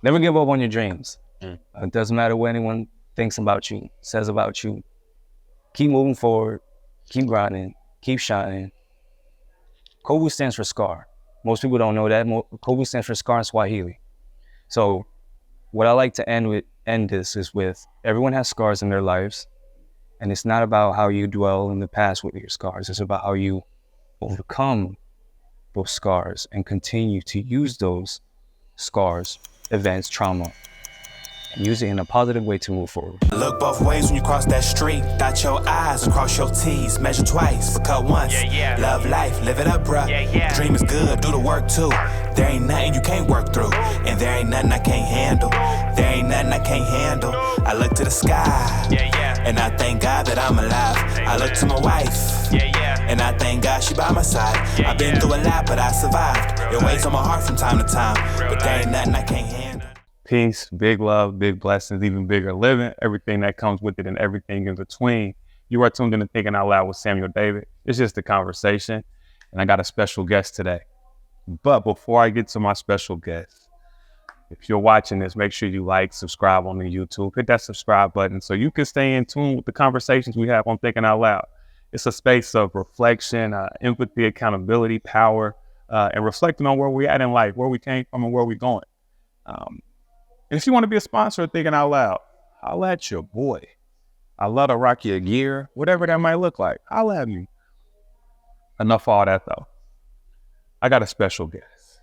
Never give up on your dreams. It doesn't matter what anyone thinks about you, says about you. Keep moving forward, keep grinding, keep shining. Khovu stands for scar. Most people don't know that. Khovu stands for scar in Swahili. So what I like to end this is with everyone has scars in their lives, and it's not about how you dwell in the past with your scars. It's about how you overcome those scars and continue to use those scars, events, trauma, and use it in a positive way to move forward. Look both ways when you cross that street. Dot your I's and cross your T's. Measure twice, but cut once. Love life, live it up, bruh. Dream is good, do the work too. There ain't nothing you can't work through, and there ain't nothing I can't handle. There ain't nothing I can't handle. I look to the sky, and I thank God that I'm alive. I look to my wife, and I thank God she by my side. I've been through a lot, but I survived. It weighs on my heart from time to time, but there ain't nothing I can't handle. Peace, big love, big blessings, even bigger living, everything that comes with it and everything in between. You are tuned in to Thinking Out Loud with Samuel David. It's just a conversation, and I got a special guest today. But before I get to my special guest, if you're watching this, make sure you like, subscribe on the YouTube, hit that subscribe button so you can stay in tune with the conversations we have on Thinking Out Loud. It's a space of reflection, empathy, accountability, power, and reflecting on where we're at in life, where we came from and where we're going. And if you want to be a sponsor of Thinking Out Loud, holla at your boy. I love to rock your gear, whatever that might look like. Holla at me. Enough of all that, though. I got a special guest.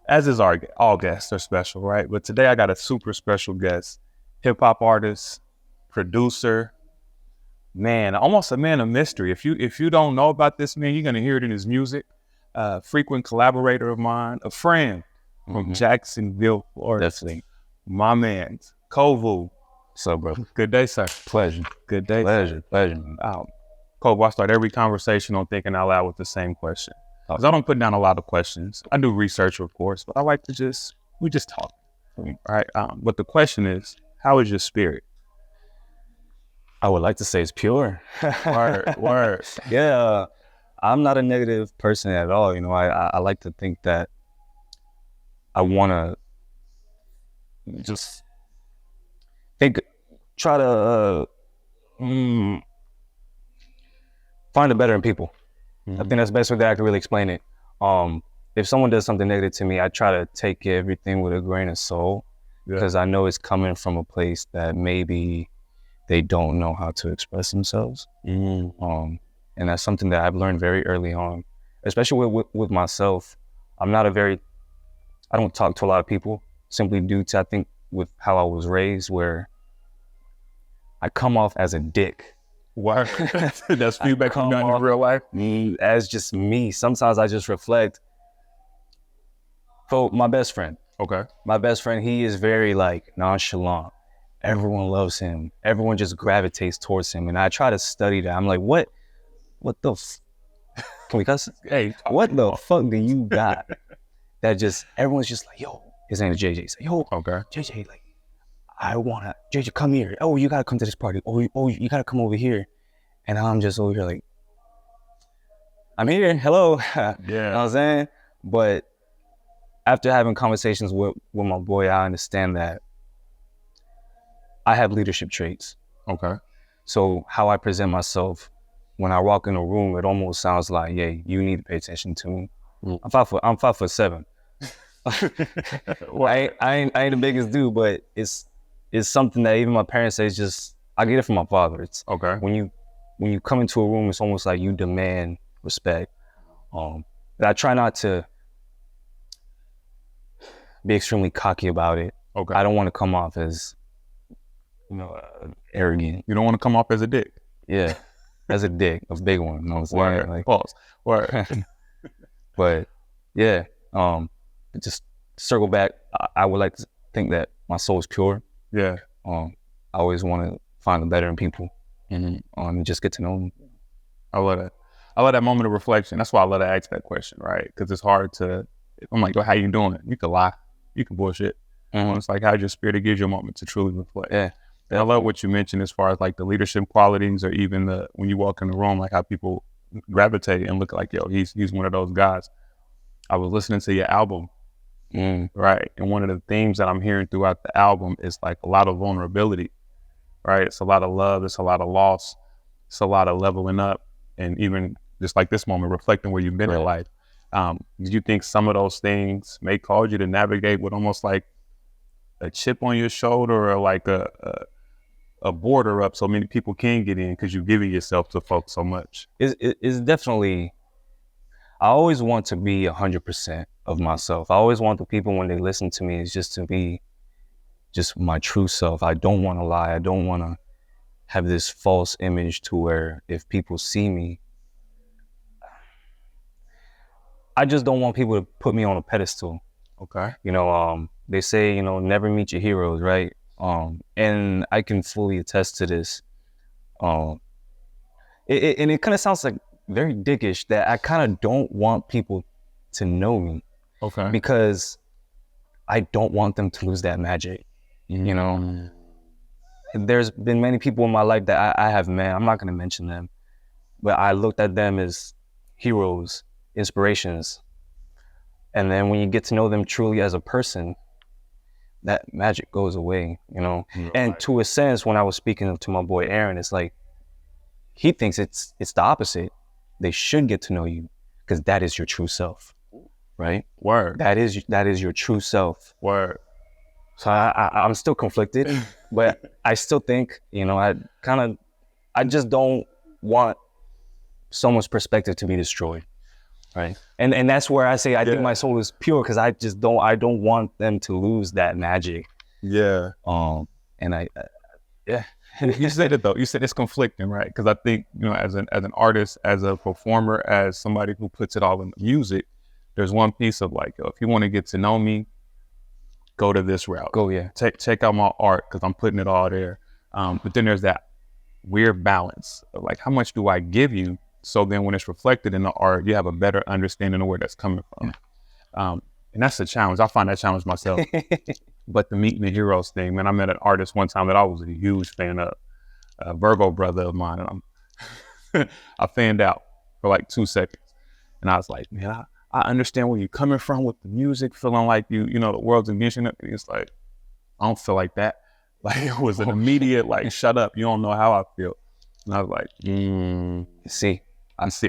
As is all guests are special, right? But today I got a super special guest. Hip-hop artist, producer, man, almost a man of mystery. If you don't know about this man, you're going to hear it in his music. Frequent collaborator of mine, a friend from Jacksonville, Florida. Definitely. My man, Khovu. So, bro. Good day, sir. Pleasure. Good day. Pleasure. Khovu, I start every conversation on Thinking Out Loud with the same question. Because I don't put down a lot of questions. I do research, of course, but I like to we just talk. All right. But the question is, how is your spirit? I would like to say it's pure. Word. Yeah. I'm not a negative person at all. You know, I like to think that I want to just try to find the better in people. I think that's the best way that I can really explain it. If someone does something negative to me, I try to take everything with a grain of salt because I know it's coming from a place that maybe they don't know how to express themselves. And that's something that I've learned very early on, especially with myself. I don't talk to a lot of people simply due to, I think, with how I was raised, where I come off as a dick. Word. That's feedback from in real life? As just me. Sometimes I just reflect. So my best friend. Okay. My best friend, he is very nonchalant. Everyone loves him. Everyone just gravitates towards him. And I try to study that. I'm like, what the can we cuss? Hey, what the fuck do you got that just, everyone's just like, yo, his name is JJ. He's like, yo, okay. JJ, JJ, come here. Oh, you gotta come to this party. Oh, you gotta come over here. And I'm just over here like, I'm here, hello. Yeah. You know what I'm saying? But after having conversations with my boy, I understand that I have leadership traits. Okay. So how I present myself when I walk in a room, it almost sounds like, yeah, you need to pay attention to me. I'm 5'7". I ain't the biggest dude, but it's something that even my parents say. I get it from my father. It's okay. When you come into a room, it's almost like you demand respect. But I try not to be extremely cocky about it. Okay. I don't want to come off as, arrogant. You don't want to come off as a dick. Yeah, as a dick, a big one. You know what I'm saying? Word. Like, pause. Word. But yeah, just circle back. I would like to think that my soul is pure. Yeah. I always want to find the better in people and just get to know them. I love that. I love that moment of reflection. That's why I love to ask that question, right? Because it's hard to, I'm like, yo, how you doing? You can lie. You can bullshit. It's like, how's your spirit? It gives you a moment to truly reflect. Yeah. And I love what you mentioned as far as like the leadership qualities, or even when you walk in the room, like how people gravitate and look like, yo, he's one of those guys. I was listening to your album right? And one of the themes that I'm hearing throughout the album is like a lot of vulnerability, right? It's a lot of love, it's a lot of loss, it's a lot of leveling up, and even just like this moment, reflecting where you've been in life. Do you think some of those things may cause you to navigate with almost like a chip on your shoulder, or like a border up so many people can get in because you're giving yourself to folks so much? It's definitely, I always want to be 100% of myself. I always want the people, when they listen to me, is just to be just my true self. I don't want to lie. I don't want to have this false image to where if people see me, I just don't want people to put me on a pedestal. Okay. You know, they say, you know, never meet your heroes, right? And I can fully attest to this. And it kind of sounds like very dickish that I kind of don't want people to know me. Okay. Because I don't want them to lose that magic. You know, there's been many people in my life that I have met. I'm not going to mention them, but I looked at them as heroes, inspirations. And then when you get to know them truly as a person, that magic goes away, you know? Right. And to a sense, when I was speaking to my boy Aaron, it's like, he thinks it's the opposite. They should get to know you because that is your true self, right? Word. That is your true self. Word. So I'm still conflicted, but I still think, you know, I just don't want someone's perspective to be destroyed, right? And that's where I say I think my soul is pure because I don't want them to lose that magic. Yeah. And yeah. You said it though. You said it's conflicting, right? Because I think, you know, as an artist, as a performer, as somebody who puts it all in the music, there's one piece of like, if you want to get to know me, go to this route. Check out my art because I'm putting it all there. But then there's that weird balance of like, how much do I give you? So then when it's reflected in the art, you have a better understanding of where that's coming from. And that's a challenge. I find that challenge myself. But the meeting the heroes thing, man, I met an artist one time that I was a huge fan of, a Virgo brother of mine. And I fanned out for like 2 seconds. And I was like, man, I understand where you're coming from with the music, feeling like you know, the world's against you. It's like, I don't feel like that. Like it was an immediate, like, shut up. You don't know how I feel. And I was like,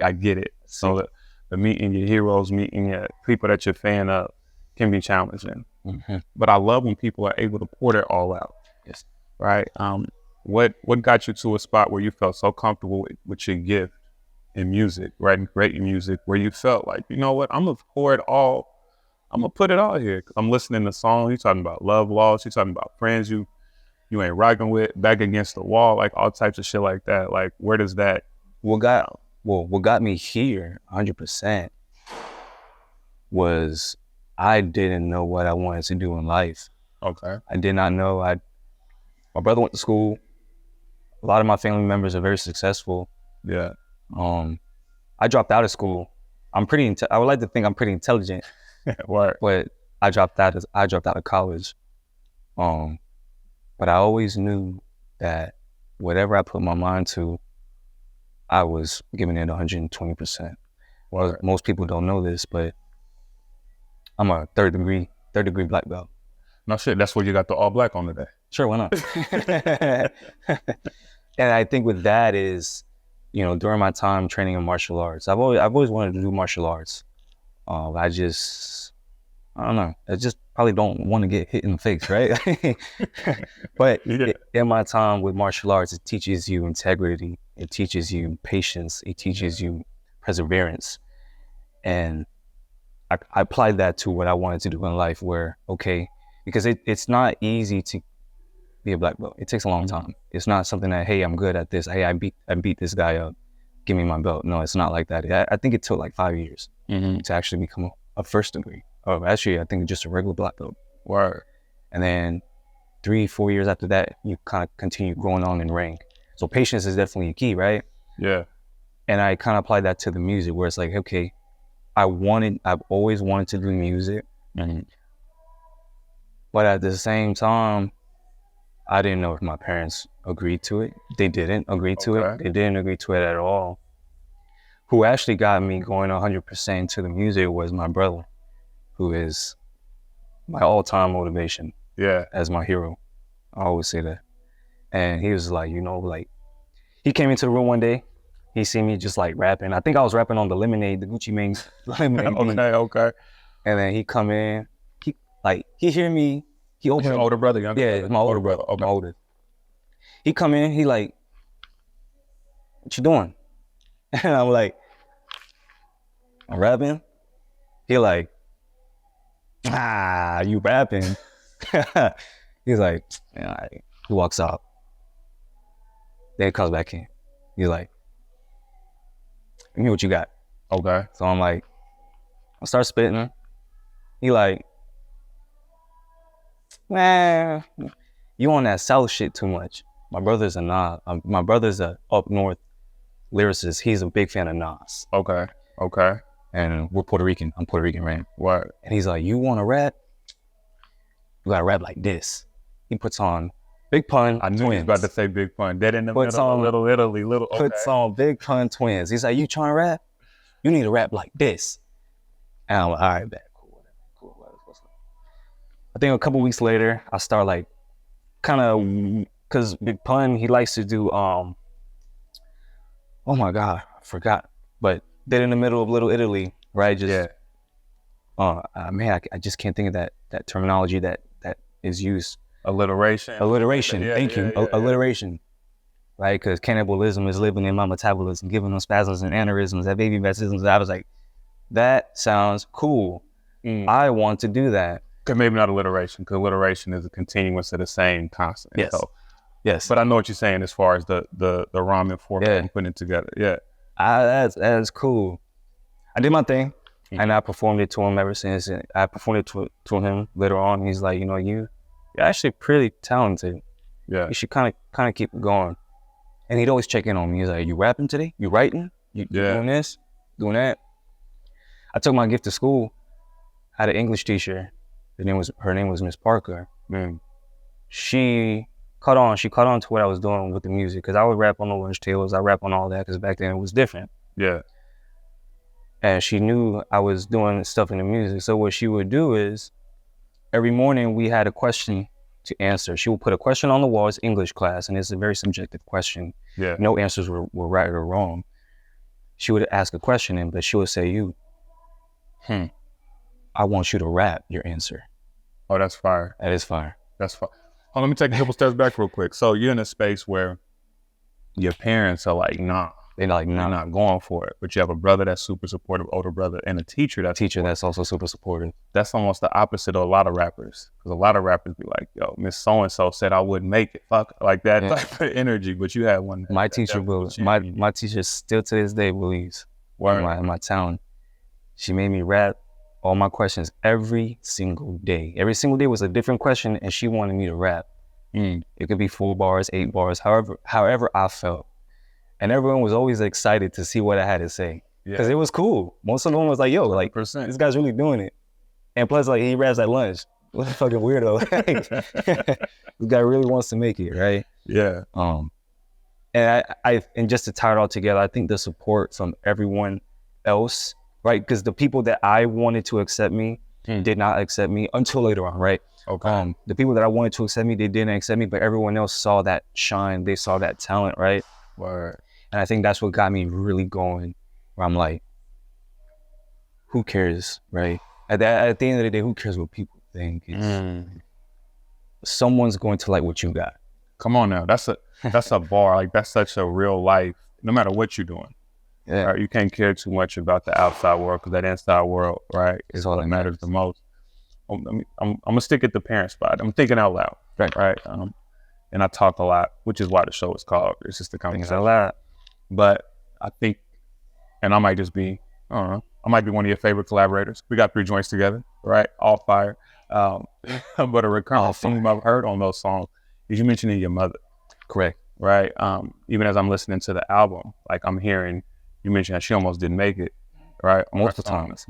I get it. So the meeting your heroes, meeting your people that you're a fan of can be challenging. But I love when people are able to pour it all out. Yes. Right. What got you to a spot where you felt so comfortable with your gift in music, writing great music, where you felt like, you know what, I'm gonna pour it all, I'm gonna put it all here. I'm listening to songs, you're talking about love, loss, you're talking about friends you ain't rocking with, back against the wall, like all types of shit like that. Like, where does that? What got me here 100% was I didn't know what I wanted to do in life. Okay. I did not know. My brother went to school. A lot of my family members are very successful. Yeah. I dropped out of school. I would like to think I'm pretty intelligent. But I dropped out of college. But I always knew that whatever I put my mind to, I was giving it 120%. Well, most people don't know this, but I'm a third degree black belt. No shit, that's where you got the all black on today. Sure, why not? And I think with that is, you know, during my time training in martial arts, I've always wanted to do martial arts. I don't know. I just probably don't want to get hit in the face, right? But in my time with martial arts, it teaches you integrity. It teaches you patience. It teaches you perseverance. And I applied that to what I wanted to do in life where, okay, because it's not easy to be a black belt. It takes a long time. It's not something that, hey, I'm good at this. Hey, I beat this guy up. Give me my belt. No, it's not like that. I think it took like 5 years to actually become a first degree. Oh, actually, I think just a regular black belt. Word. And then 3-4 years after that, you kind of continue growing on in rank. So patience is definitely a key, right? Yeah. And I kind of applied that to the music where it's like, okay, I've always wanted to do music. But at the same time, I didn't know if my parents agreed to it. They didn't agree to it. They didn't agree to it at all. Who actually got me going 100% to the music was my brother, who is my all-time motivation. Yeah. As my hero. I always say that. And he was like, you know, like, he came into the room one day. He seen me just like rapping. I think I was rapping on the Lemonade, the Gucci Mane's Lemonade. Okay. And then he come in, he hear me, he opened Your older brother, younger yeah, brother? my older brother, Okay. my older. He come in, he like, what you doing? And I'm like, I'm rapping. He like, you rapping? He's like, yeah, all right. He walks out. Then he comes back in. He's like, give me what you got. Okay. So I'm like, I start spitting. He like, man, you on that South shit too much. My brother's a up north lyricist. He's a big fan of Nas. Okay. Okay. And we're Puerto Rican. I'm Puerto Rican, right? What? And he's like, you want to rap? You got to rap like this. He puts on Big Pun. I knew he was about to say Big Pun. Dead in the Puts middle, on- Little Italy, little. Okay. Puts on Big Pun Twins. He's like, you trying to rap? You need to rap like this. And I'm like, all right, bet. Cool. What's up? I think a couple weeks later, I start like kind of, because Big Pun, he likes to do, oh my God, I forgot. But Dead in the Middle of Little Italy, right? Just, Yeah. Man, I just can't think of that terminology that is used. Alliteration. Yeah, Thank you. yeah. Alliteration. Right? Because cannibalism is living in my metabolism, giving them spasms and aneurysms, that baby baptisms. I was like, that sounds cool. I want to do that. Cause maybe not alliteration, because alliteration is a continuance of the same constant. Yes. So, Yes. but I know what you're saying as far as the rhyming format and putting it together. Yeah. That's cool. I did my thing, and I performed it to him ever since. And I performed it to him later on. He's like, you know, you're actually pretty talented. Yeah. You should kind of keep going. And he'd always check in on me. He's like, you rapping today? You writing? You doing this? Doing that? I took my gift to school. I had an English teacher. Her name was Miss Parker. She caught on to what I was doing with the music, because I would rap on Orange Tails. I rap on all that, because back then it was different. Yeah. And she knew I was doing stuff in the music. So what she would do is, every morning we had a question to answer. She would put a question on the wall. It's English class, and it's a very subjective question. Yeah. No answers were right or wrong. She would ask a question, but she would say, I want you to rap your answer. Oh, that's fire. That is fire. That's fire. Let me take a couple steps back real quick. So you're in a space where your parents are like, nah. They're like, You're nah. not going for it. But you have a brother that's super supportive, older brother, and a teacher That's also super supportive. That's almost the opposite of a lot of rappers. Because a lot of rappers be like, yo, Miss So-and-so said I wouldn't make it. Fuck, like that type of energy. But you had one. My teacher my teacher still to this day believes in my talent. She made me rap all my questions every single day. Every single day was a different question, and she wanted me to rap. It could be 4 bars, 8 bars, however I felt. And everyone was always excited to see what I had to say, because it was cool. Most of them was like, yo, like, 100%. This guy's really doing it. And plus, like, he raps at lunch. What a fucking weirdo. This guy really wants to make it, right? Yeah. And and just to tie it all together, I think the support from everyone else, right? Because the people that I wanted to accept me did not accept me until later on, right? Okay. The people that I wanted to accept me, they didn't accept me, but everyone else saw that shine. They saw that talent, right? Word. And I think that's what got me really going, where I'm like, who cares, right? At the end of the day, who cares what people think? Someone's going to like what you got. Come on now. That's a bar. Like, that's such a real life, no matter what you're doing. Yeah. Right? You can't care too much about the outside world, because that inside world, right, is all that matters the most. I'm gonna stick at the parent spot. I'm thinking out loud. Right. And I talk a lot, which is why the show is called It's Just a Conversation. A lot. But I think, and I might just be, I don't know, I might be one of your favorite collaborators. We got 3 joints together, right? All fire. But a recurrent theme I've heard on those songs is you mentioning your mother. Correct. Right? Even as I'm listening to the album, like, I'm hearing you mention that she almost didn't make it, right? Multiple times.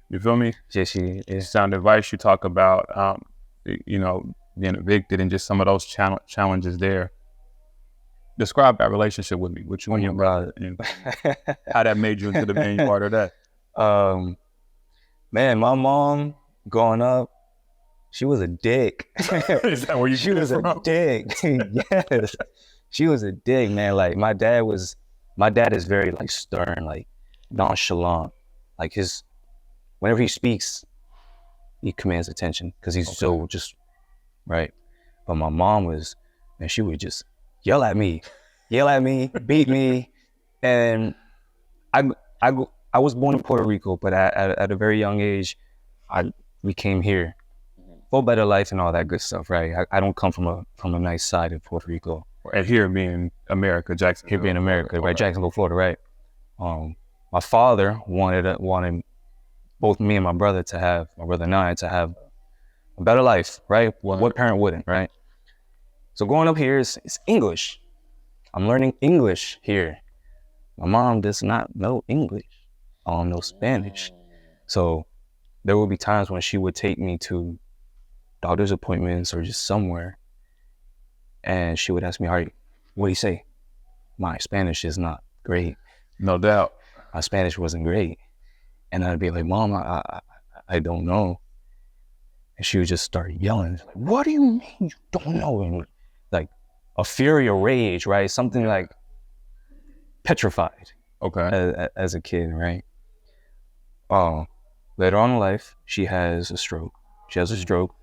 You feel me? Yeah, she is. Sound advice, you talk about, being evicted and just some of those challenges there. Describe that relationship with me, with you and your brother, and how that made you into the main part of that. Man, my mom, growing up, she was a dick. Is that where you She was a dick. Yes. She was a dick, man. Like my dad is very like stern, like nonchalant. Like whenever he speaks, he commands attention because he's so just right. But my mom was, man, she would just yell at me, beat me. And I was born in Puerto Rico, but at a very young age, we came here for better life and all that good stuff, right? I don't come from a nice side of Puerto Rico. And here being America, Jacksonville. Here being America, right? Jacksonville, Florida, right? My father wanted both me and my brother and I to have a better life, right? What parent wouldn't, right? So growing up here is English. I'm learning English here. My mom does not know English, no Spanish. So there would be times when she would take me to doctor's appointments or just somewhere, and she would ask me, what do you say? My Spanish is not great. No doubt. My Spanish wasn't great. And I'd be like, Mom, I don't know. And she would just start yelling, like, what do you mean you don't know? And like a fury or rage, right? Something like petrified. Okay. As a kid, right? Later on in life, she has a stroke. She has a stroke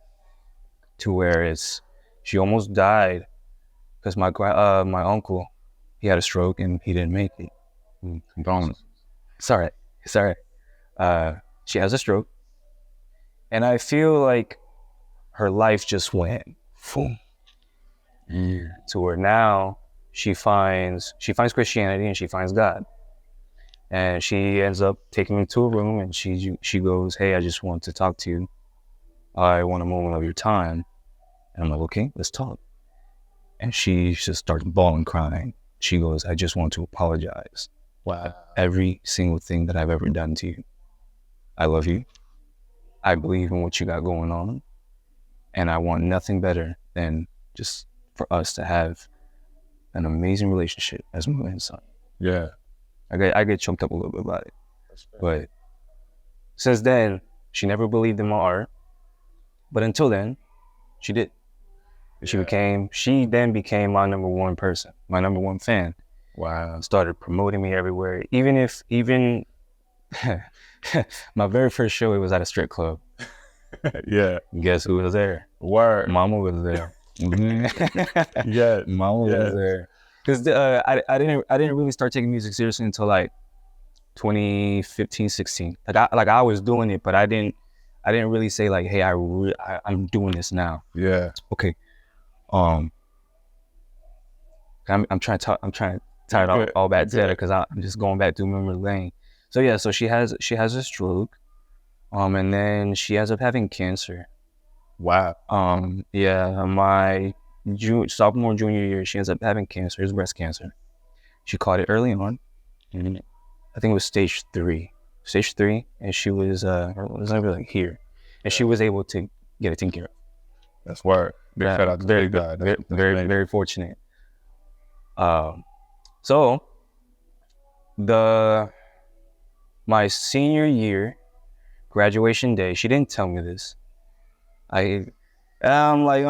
to where she almost died because my uncle, he had a stroke and he didn't make it. Condolences. It's all right. She has a stroke, and I feel like her life just went boom. To where now she finds Christianity and she finds God, and she ends up taking me to a room and she goes, hey, I just want to talk to you. I want a moment of your time. And I'm like, okay, let's talk. And she just starts bawling, crying. She goes, I just want to apologize. Wow. Every single thing that I've ever done to you. I love you. I believe in what you got going on. And I want nothing better than just for us to have an amazing relationship as mother and son. Yeah. I get choked up a little bit about it. But since then, she never believed in my art. But until then, she did. She then became my number one person, my number one fan. Wow. Started promoting me everywhere. Even my very first show, it was at a strip club. Yeah. Guess who was there? Word. Mama was there. Yeah. Mama was there. Because I didn't really start taking music seriously until like 2015, 16. Like I was doing it, but I didn't really say like, hey, I'm doing this now. Yeah. Okay. I'm trying to tie it all back together because I'm just going back through memory lane. So yeah, so she has a stroke, and then she ends up having cancer. Wow. Yeah, my sophomore, junior year, she ends up having cancer. It's breast cancer. She caught it early on. And I think it was stage 3, and she was it was over like here, and she was able to get it taken care of. That's word. Big shout out to very God. Very fortunate. So my senior year graduation day, she didn't tell me this. I'm like,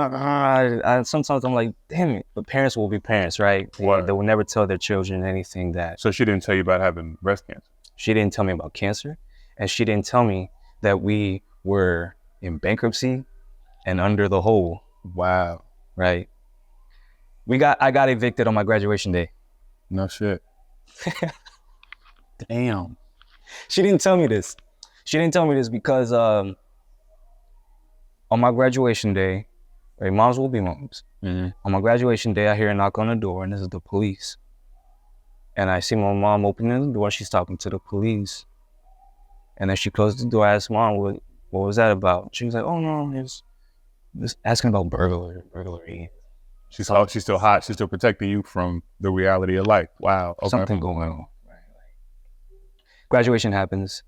sometimes I'm like, damn it. But parents will be parents, right? They will never tell their children anything that. So she didn't tell you about having breast cancer? She didn't tell me about cancer, and she didn't tell me that we were in bankruptcy and under the hole. Wow. Right. I got evicted on my graduation day. No shit. Damn. She didn't tell me this. Because on my graduation day, right, moms will be moms. Mm-hmm. On my graduation day, I hear a knock on the door, and this is the police. And I see my mom opening the door. She's talking to the police. And then she closed the door. I asked Mom, what was that about? She was like, oh no, it's asking about burglary. She's still hot. She's still protecting you from the reality of life. Wow. Okay. Something going on. Right. Graduation happens,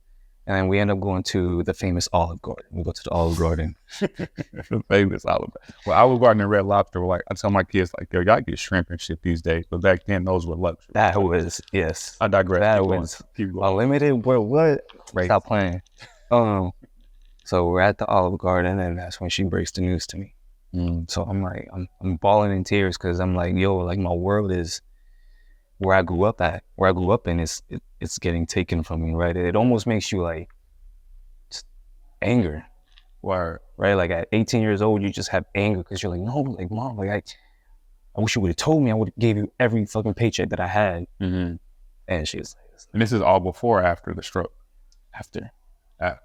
and then we end up going to the famous Olive Garden. We go to the Olive Garden. The famous Olive Garden. Well, Olive Garden and Red Lobster were like, I tell my kids, like, yo, y'all get shrimp and shit these days. But back then, those were luxury. That was, yes. I digress. That was unlimited. What? Right. Stop playing. So we're at the Olive Garden, and that's when she breaks the news to me. So I'm like, I'm bawling in tears because I'm like, yo, like my world is where I grew up at, where I grew up in. It's getting taken from me, right? It almost makes you like just anger, right? Like at 18 years old, you just have anger because you're like, no, like mom, like I wish you would have told me. I would have gave you every fucking paycheck that I had. And she was like, and this is all before or after the stroke? After.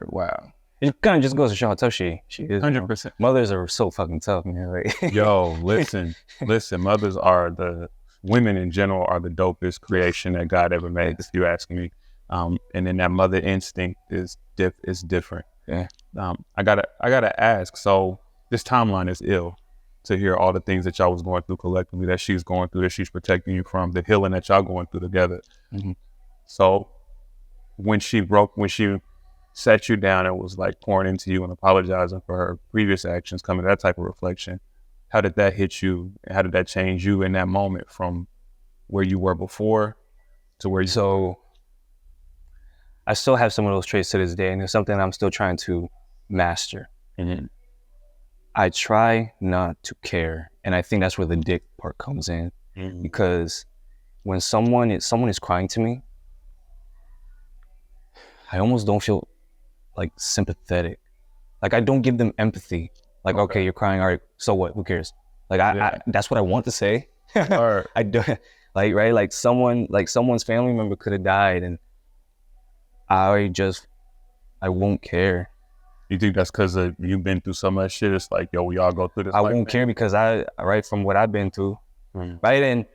Wow. It kind of just goes to show how tough she is. 100%. Mothers are so fucking tough, man. Like, Yo, listen, mothers women in general are the dopest creation that God ever made, if you ask me. And then that mother instinct is different. Yeah. I gotta ask, so this timeline is ill to hear all the things that y'all was going through collectively, that she's going through, that she's protecting you from, the healing that y'all going through together. So when she sat you down and was like pouring into you and apologizing for her previous actions, coming to that type of reflection, how did that hit you? How did that change you in that moment from where you were before to where you... So I still have some of those traits to this day, and it's something I'm still trying to master. I try not to care, and I think that's where the dick part comes in, because when someone is crying to me, I almost don't feel like sympathetic. Like I don't give them empathy. Like, okay, you're crying, all right, so what? Who cares? Like I that's what I want to say. I don't like, right? Like someone's family member could have died, and I won't care. You think that's because you've been through so much shit? It's like, yo, we all go through this. I won't care because right, from what I've been through, right? And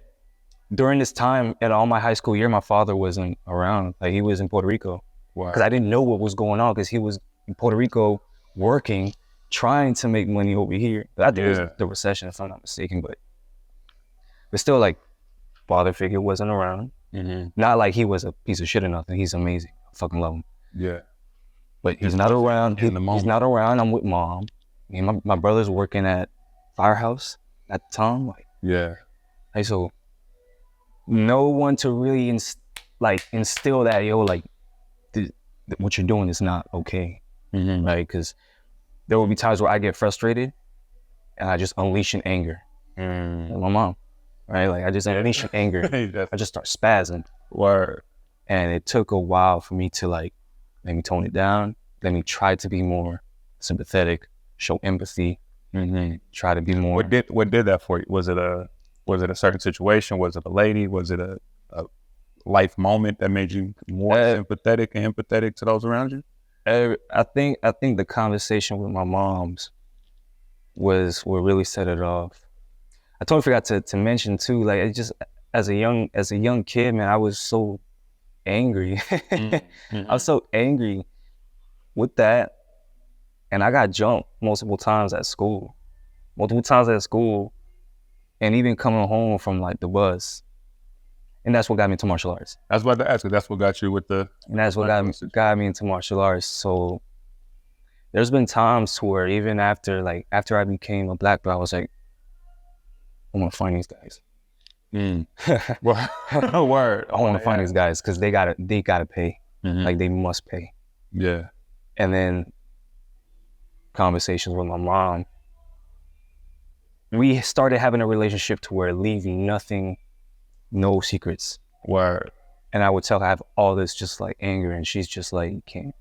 during this time, in all my high school year, my father wasn't around. Like he was in Puerto Rico. Because I didn't know what was going on, because he was in Puerto Rico working, trying to make money over here. But I think it was the recession, if I'm not mistaken. But still, like, father figure wasn't around. Not like he was a piece of shit or nothing. He's amazing. I fucking love him. Yeah. But he's not around. He's not around. I'm with mom. And my brother's working at Firehouse at the time. Like, so no one to really instill that, yo, like, what you're doing is not okay, right? Because there will be times where I get frustrated and I just unleash in anger. Like my mom, right? Like I just unleash in anger. I just start spazzing. And it took a while for me to like, let me tone it down. Let me try to be more sympathetic, show empathy, try to be more. What did that for you? Was it a certain situation? Was it a lady? Was it a life moment that made you more sympathetic and empathetic to those around you? I think the conversation with my moms was what really set it off. I totally forgot to mention too, like it just as a young kid, man, I was so angry. I was so angry with that, and I got jumped multiple times at school, and even coming home from like the bus. And that's what got me into martial arts. I was about to ask you, that's what got you with the... And that's what got me into martial arts. So there's been times where even after I became a black belt, I was like, I want to find these guys. Word. I want to find these guys because they gotta pay. Like they must pay. Yeah. And then conversations with my mom, we started having a relationship to where leaving nothing, no secrets. Word. And I would tell her I have all this just like anger, and she's just like, you can't.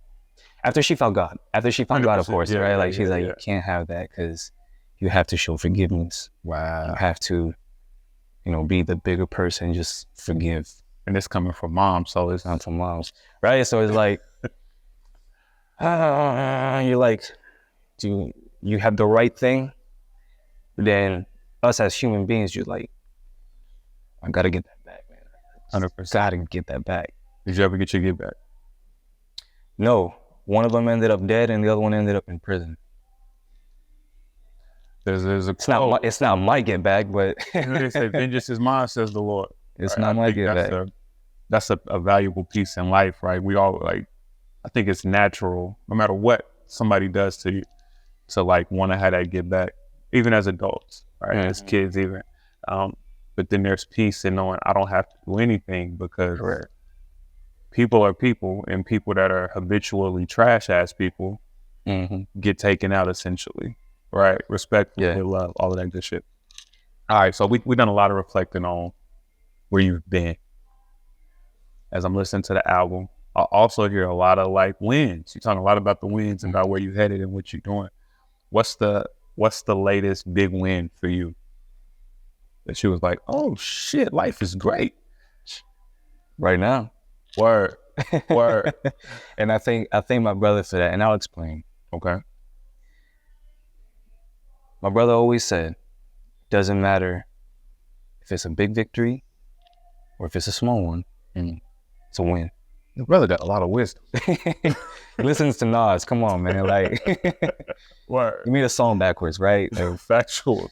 After she found God, of course, right? Like she's like, you can't have that because you have to show forgiveness. Wow. You have to, be the bigger person, just forgive. And it's coming from mom, so it's not from moms, right? So it's like, you're like, do you have the right thing? Then us as human beings, you're like, I gotta get that back, man. 100%. Gotta get that back. Did you ever get your get back? No. One of them ended up dead, and the other one ended up in prison. There's a it's not my get back, but they say vengeance is mine, says the Lord. It's not my get back. That's a valuable piece in life, right? We all I think it's natural, no matter what somebody does to you, to want to have that get back, even as adults, right? As kids, even. But then there's peace in knowing I don't have to do anything because people are people, and people that are habitually trash ass people get taken out essentially, right? Respect, love, all of that good shit. All right, so we done a lot of reflecting on where you've been. As I'm listening to the album, I also hear a lot of like wins. You're talking a lot about the wins and about where you headed and what you're doing. What's the latest big win for you that she was like, oh shit, life is great right now? Word. And I think my brother for that, and I'll explain. Okay. My brother always said, doesn't matter if it's a big victory or if it's a small one, it's a win. Your brother got a lot of wisdom. He listens to Nas. Come on, man. Like, Word. You made a song backwards, right? Factuals.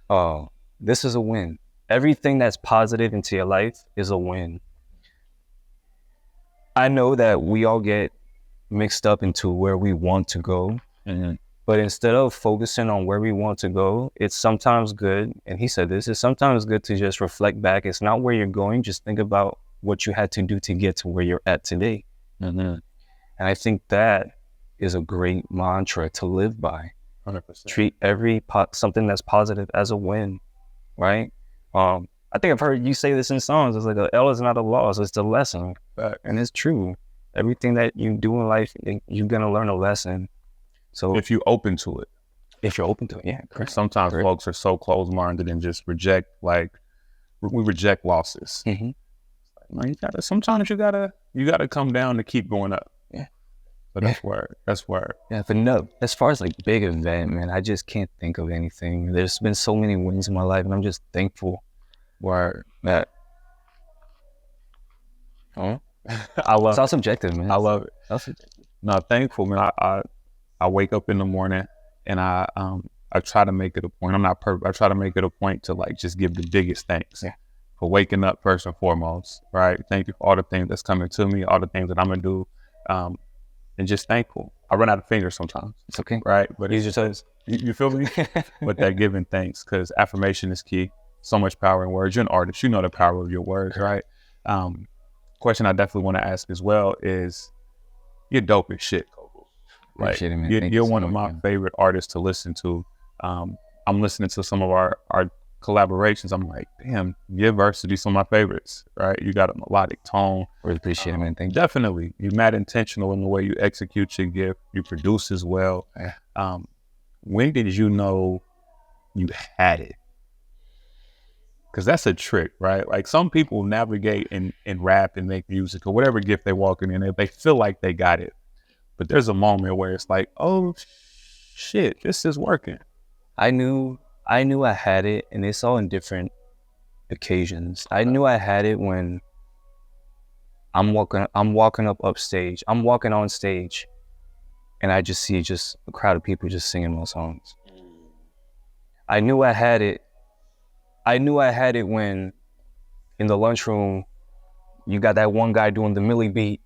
Oh, this is a win. Everything that's positive into your life is a win. I know that we all get mixed up into where we want to go, but instead of focusing on where we want to go, it's sometimes good, and he said this, it's sometimes good to just reflect back. It's not where you're going, just think about what you had to do to get to where you're at today. And I think that is a great mantra to live by. 100%. Treat something that's positive as a win, right? I think I've heard you say this in songs. It's like a L is not a loss, it's a lesson. And it's true. Everything that you do in life, you're gonna learn a lesson. So if you're open to it. If you're open to it, yeah. Correct. Sometimes folks are so closed-minded and just reject, like, we reject losses. Like, sometimes you gotta come down to keep going up. Yeah. So that's word. Yeah, but no, as far as like big event, man, I just can't think of anything. There's been so many wins in my life, and I'm just thankful. Word. That. I love. It's all subjective, man. I love it. That's subjective. No, thankful, man. I wake up in the morning and I try to make it a point. I'm not perfect. I try to make it a point to like just give the biggest thanks for waking up first and foremost. Right. Thank you for all the things that's coming to me, all the things that I'm gonna do, and just thankful. I run out of fingers sometimes. It's okay. Right. But use your toes. You feel me? But that giving thanks, because affirmation is key. So much power in words. You're an artist. You know the power of your words, right? Question I definitely want to ask as well is, you're dope as shit, Khovu. Like, you're one of my favorite artists to listen to. I'm listening to some of our collaborations. I'm like, damn, your verses be some of my favorites, right? You got a melodic tone. Really appreciate it, man. Thank you. Definitely. You're mad intentional in the way you execute your gift. You produce as well. Yeah. When did you know you had it? Because that's a trick, right? Like, some people navigate and rap and make music or whatever gift they walking in, they feel like they got it. But there's a moment where it's like, oh shit, this is working. I knew I had it, and it's all in different occasions. I knew I had it when I'm walking up upstage. I'm walking on stage, and I just see a crowd of people just singing my songs. I knew I had it. I knew I had it when in the lunchroom, you got that one guy doing the Millie beat,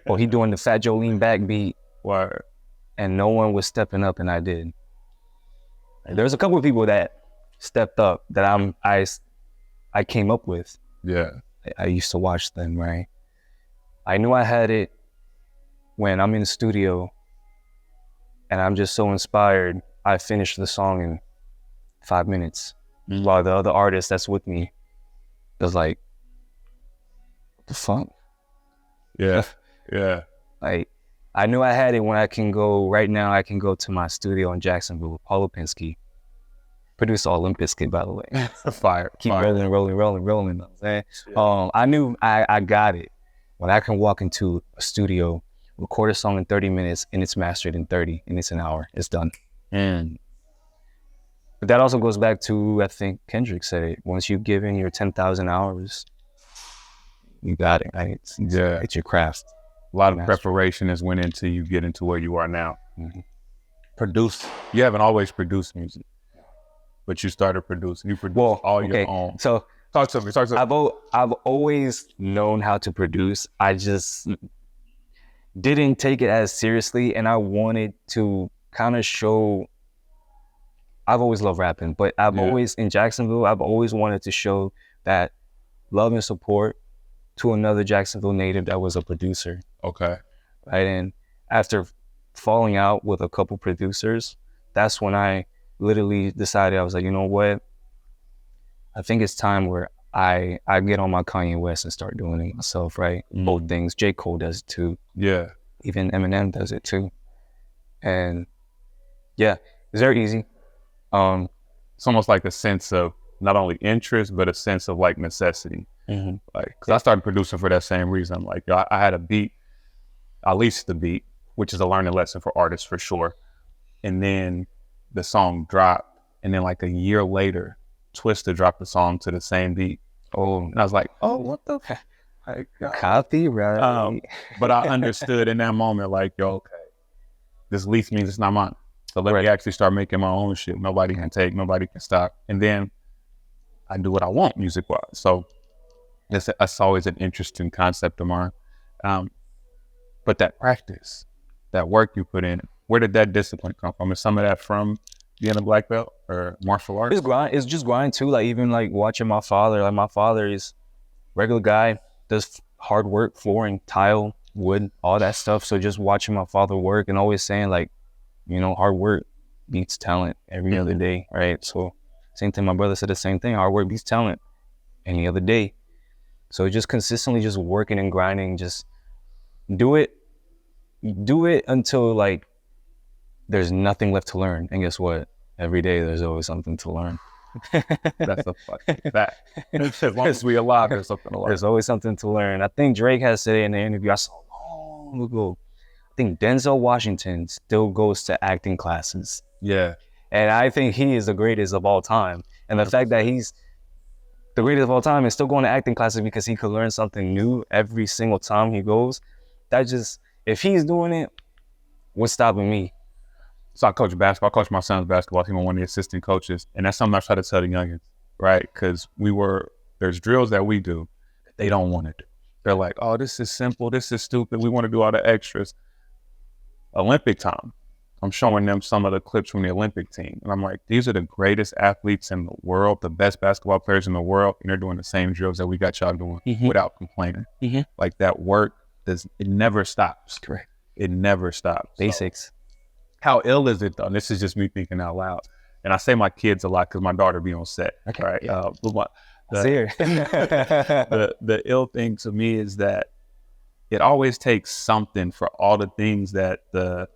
or he doing the Fat Joe lean back beat, and no one was stepping up, and I did. There's a couple of people that stepped up that I came up with. Yeah. I used to watch them, right? I knew I had it when I'm in the studio and I'm just so inspired. I finished the song in 5 minutes. While the other artist that's with me was like, what the fuck? Yeah. Like, I knew I had it when I can go to my studio in Jacksonville with Paul Lipinski. Produced all Limp Bizkit, by the way. Fire. Keep rolling. You know what I'm saying? Yeah. I knew I got it when I can walk into a studio, record a song in 30 minutes, and it's mastered in 30, and it's an hour. It's done. But that also goes back to, I think Kendrick said it, once you give in your 10,000 hours, you got it, right? It's your craft. A lot of preparation has went into you getting to where you are now. Produce. You haven't always produced music, but you started producing. You produce your own. So talk to me. I've always known how to produce. I just didn't take it as seriously, and I wanted to kind of show. I've always loved rapping, but in Jacksonville, I've always wanted to show that love and support to another Jacksonville native that was a producer. Okay. Right. And after falling out with a couple producers, that's when I literally decided, I was like, you know what? I think it's time where I get on my Kanye West and start doing it myself, right? Both things. J. Cole does it too. Yeah. Even Eminem does it too. And yeah, it's very easy. It's almost like a sense of not only interest, but a sense of like necessity. Like, cause I started producing for that same reason. I'm like, yo, I had a beat, at least the beat, which is a learning lesson for artists for sure. And then the song dropped. And then like a year later, Twista dropped the song to the same beat. Oh, and I was like, oh, what the like, copyright. But I understood in that moment, like, yo, okay, this lease means it's not mine. So let me actually start making my own shit. Nobody can take, nobody can stop. And then I do what I want music-wise. So that's always an interesting concept of mine. But that practice, that work you put in, where did that discipline come from? Is some of that from being a black belt or martial arts? It's just grind too. Like even like watching my father. Like my father is regular guy, does hard work, flooring, tile, wood, all that stuff. So just watching my father work and always saying like, you know, hard work beats talent every other day, right? So same thing, my brother said the same thing. Hard work beats talent any other day. So just consistently just working and grinding, just do it until like there's nothing left to learn. And guess what? Every day there's always something to learn. That's a fucking fact. As long as we alive, there's something to learn. There's always something to learn. I think Drake has said it in the interview I saw long ago. I think Denzel Washington still goes to acting classes. Yeah. And I think he is the greatest of all time. And the fact that he's the greatest of all time and still going to acting classes because he could learn something new every single time he goes, that just, if he's doing it, what's stopping me? So I coach basketball. I coach my son's basketball team. I'm one of the assistant coaches. And that's something I try to tell the youngins, right? Because there's drills that we do that they don't want to do. They're like, oh, this is simple. This is stupid. We want to do all the extras. Olympic time, I'm showing them some of the clips from the Olympic team. And I'm like, these are the greatest athletes in the world, the best basketball players in the world. And they're doing the same drills that we got y'all doing without complaining. Like that work, it never stops. Correct. It never stops. Basics. So, how ill is it though? And this is just me thinking out loud. And I say my kids a lot because my daughter be on set. Okay. Right. Yeah. The ill thing to me is that it always takes something for all the things that the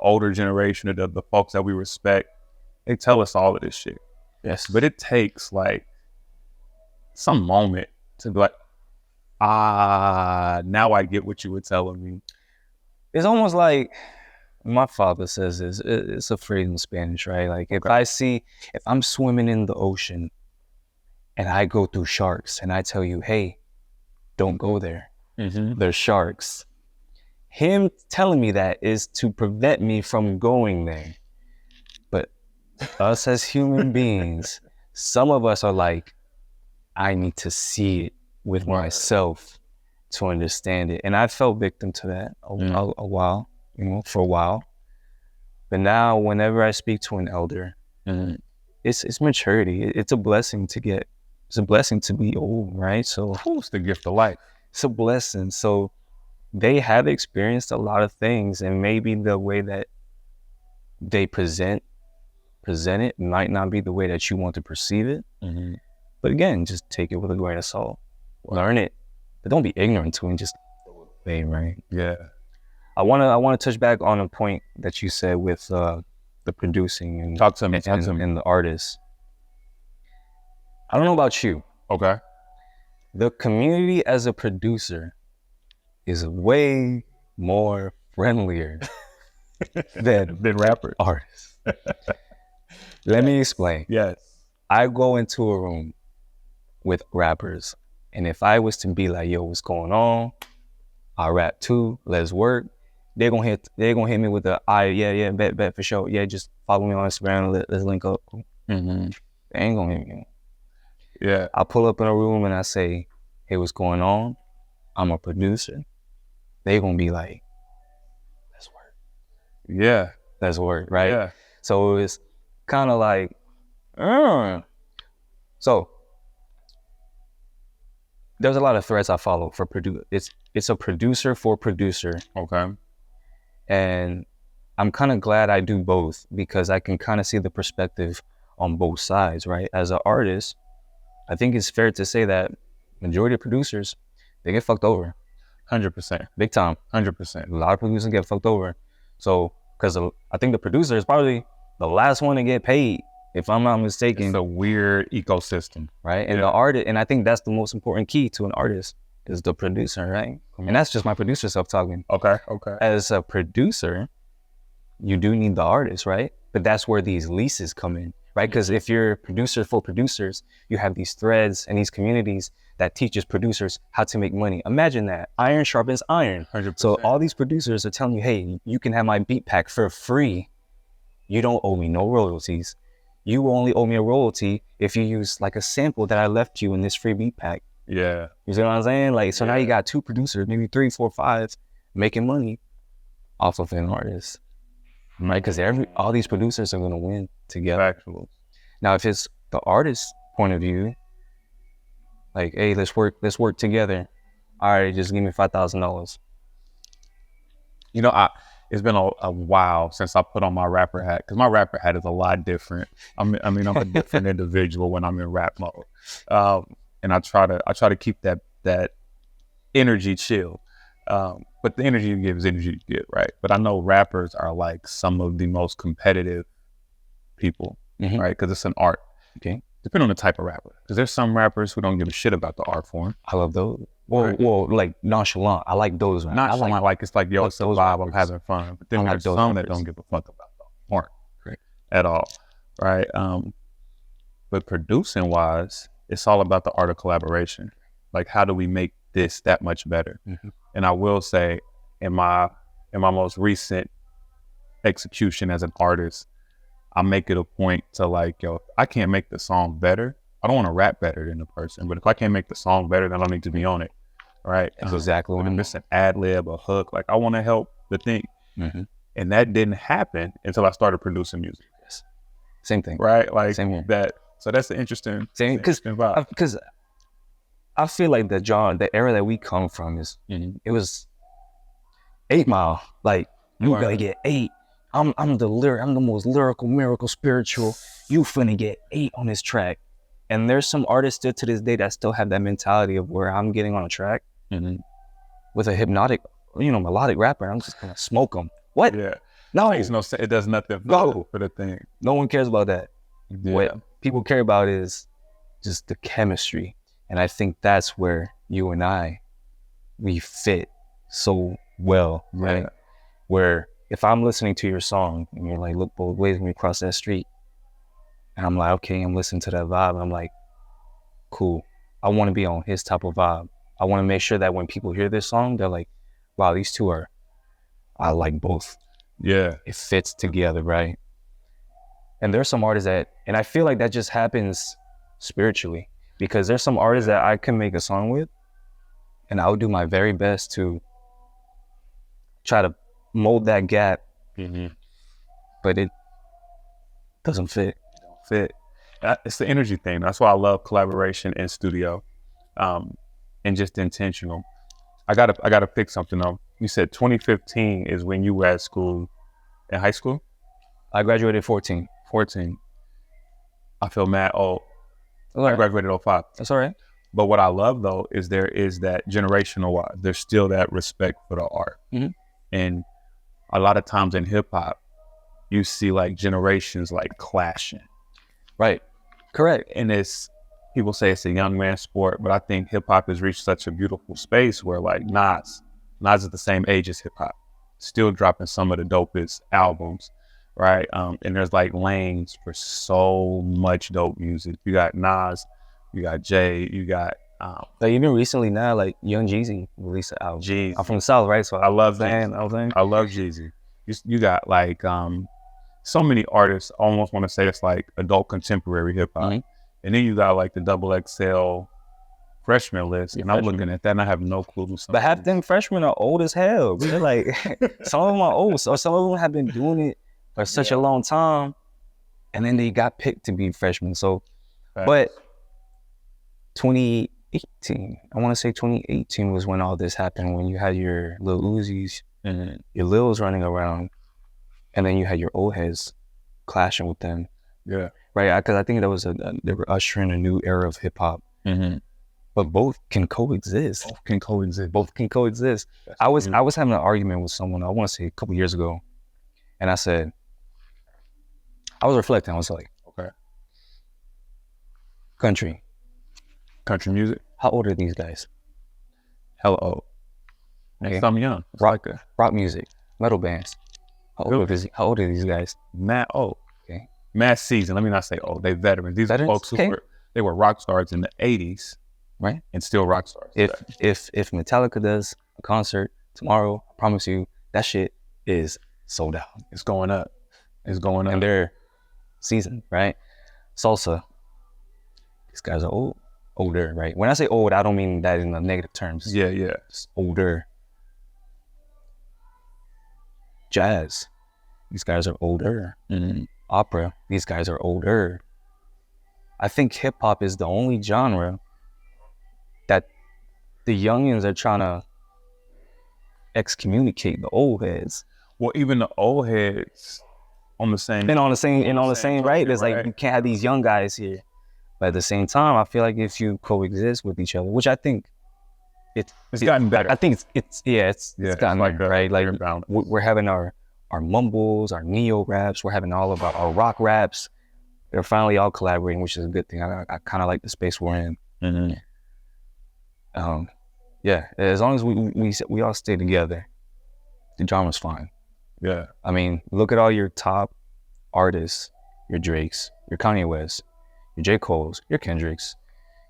older generation or the folks that we respect, they tell us all of this shit. Yes. But it takes like some moment to be like, now I get what you were telling me. It's almost like my father says this, it's a phrase in Spanish, right? Like if I'm swimming in the ocean and I go through sharks and I tell you, hey, don't go there. There's sharks. Him telling me that is to prevent me from going there. But us as human beings, some of us are like, I need to see it with myself to understand it. And I fell victim to that a while, for a while. But now whenever I speak to an elder, it's maturity. It's a blessing to get. It's a blessing to be old, right? So it's the gift of life. It's a blessing. So they have experienced a lot of things, and maybe the way that they present it might not be the way that you want to perceive it. But again, just take it with a grain of salt. Learn it, but don't be ignorant to it. Just throw it away, right? Yeah. I want to touch back on a point that you said with the producing and talk to me and the artists. I don't know about you. Okay. The community as a producer is way more friendlier than rappers, artists. Let me explain. Yes. I go into a room with rappers, and if I was to be like, yo, what's going on? I rap too, let's work. They're gonna hit me with the bet for sure. Yeah, just follow me on Instagram, let's link up. They ain't gonna hit me. Yeah. I pull up in a room and I say, hey, what's going on? I'm a producer. They gonna be like, let's work. Yeah. Let's work, right? Yeah. So it's kind of like, so there's a lot of threads I follow for it's a producer for producer. Okay. And I'm kind of glad I do both because I can kind of see the perspective on both sides, right? As an artist, I think it's fair to say that majority of producers, they get fucked over. 100%. Big time. 100%. A lot of producers get fucked over. So, because I think the producer is probably the last one to get paid, if I'm not mistaken. It's a weird ecosystem. Right? And the artist, and I think that's the most important key to an artist is the producer, right? And that's just my producer self-talking. Okay. As a producer, you do need the artist, right? But that's where these leases come in, right? Because if you're a producer for producers, you have these threads and these communities that teaches producers how to make money. Imagine that. Iron sharpens iron. 100%. So all these producers are telling you, hey, you can have my beat pack for free. You don't owe me no royalties. You only owe me a royalty if you use like a sample that I left you in this free beat pack. Yeah. You see what I'm saying? Like, so now you got 2 producers, maybe 3, 4, 5, making money off of an artist, right? Because all these producers are gonna win together. Factual. Now, if it's the artist's point of view, like, hey, let's work together. All right, just give me $5,000. You know, it's been a while since I put on my rapper hat because my rapper hat is a lot different. I'm a different individual when I'm in rap mode, and I try to keep that energy chill. But the energy you give is energy you get, right? But I know rappers are like some of the most competitive people, right? Because it's an art. Okay. Depending on the type of rapper. Because there's some rappers who don't give a shit about the art form. I love those. Well, like nonchalant. I like those. Nonchalant, like it's like, yo, it's a vibe, I'm having fun. But then there's some that don't give a fuck about the art at all, right? But producing wise, it's all about the art of collaboration. Like, how do we make this that much better? And I will say, in my most recent execution as an artist, I make it a point to like, yo, if I can't make the song better, I don't want to rap better than the person. But if I can't make the song better, then I don't need to be on it, right? That's exactly what if it's an ad lib, a hook, like I want to help the thing. And that didn't happen until I started producing music. Yes. Same thing. Right? Like Same here. that. So that's the interesting vibe. Because I feel like the era that we come from is, it was 8 Mile. Like, you gotta get 8. I'm the most lyrical, miracle, spiritual. You finna get 8 on this track. And there's some artists still to this day that still have that mentality of where I'm getting on a track with a hypnotic, melodic rapper. And I'm just gonna smoke them. What? Yeah. No. It does nothing for the thing. No one cares about that. Yeah. What people care about is just the chemistry. And I think that's where you and we fit so well, right? Yeah. Where if I'm listening to your song and you're like, look both ways when we cross that street, and I'm like, okay, I'm listening to that vibe, and I'm like, cool, I want to be on his type of vibe. I want to make sure that when people hear this song, they're like, wow, these two I like both. Yeah. It fits together, right? And there's some artists and I feel like that just happens spiritually, because there's some artists that I can make a song with, and I'll do my very best to try to mold that gap, but it doesn't fit. It's the energy thing. That's why I love collaboration in studio, and just intentional. I gotta pick something up. You said 2015 is when you were at school, in high school? I graduated 14. I feel mad old. I graduated 05. That's all right. But what I love though is there is that generational wise, there's still that respect for the art. And a lot of times in hip hop, you see like generations like clashing. Right. Correct. And people say it's a young man's sport, but I think hip hop has reached such a beautiful space where like Nas is the same age as hip hop, still dropping some of the dopest albums, right? And there's like lanes for so much dope music. You got Nas, you got Jay, you got like even recently now, like Young Jeezy released an album. Jeezy. I'm from the South, right? So I love that. I love Jeezy. You got like so many artists. I almost want to say it's like adult contemporary hip hop, and then you got like the XXL freshman list, and I'm looking at that and I have no clue. But half them freshmen are old as hell. They're like some of them are old, so some of them have been doing it for such a long time, and then they got picked to be freshmen. So, but 2018, I want to say 2018 was when all this happened, when you had your Lil Uzis and your Lils running around, and then you had your old heads clashing with them. Yeah. Right, because I think that was they were ushering a new era of hip hop. But both can coexist. Both can coexist. I was having an argument with someone, I want to say a couple years ago, and I said, I was reflecting. I was like, okay, country music. How old are these guys? Hella old. Okay. Some young. Rock music, metal bands. How old are these guys? Mad old. Okay. Mad seasoned. Let me not say old. They veterans. These are folks who they were rock stars in the 80s. Right. And still rock stars. If Metallica does a concert tomorrow, I promise you that shit is sold out. It's going up. And they're seasoned, right? Salsa. These guys are older, right? When I say old, I don't mean that in the negative terms. Yeah. It's older. Jazz. These guys are older. Opera. These guys are older. I think hip hop is the only genre that the youngins are trying to excommunicate the old heads. Well, even the old heads on the same right? It's like you can't have these young guys here. But at the same time, I feel like if you coexist with each other, which I think it's gotten better. I think it's gotten like better, right? Like we're having our mumbles, our neo raps, we're having all of our rock raps. They're finally all collaborating, which is a good thing. I kind of like the space we're in. As long as we all stay together, the genre's fine. Yeah. I mean, look at all your top artists, your Drakes, your Kanye West, your J. Cole's, your Kendricks,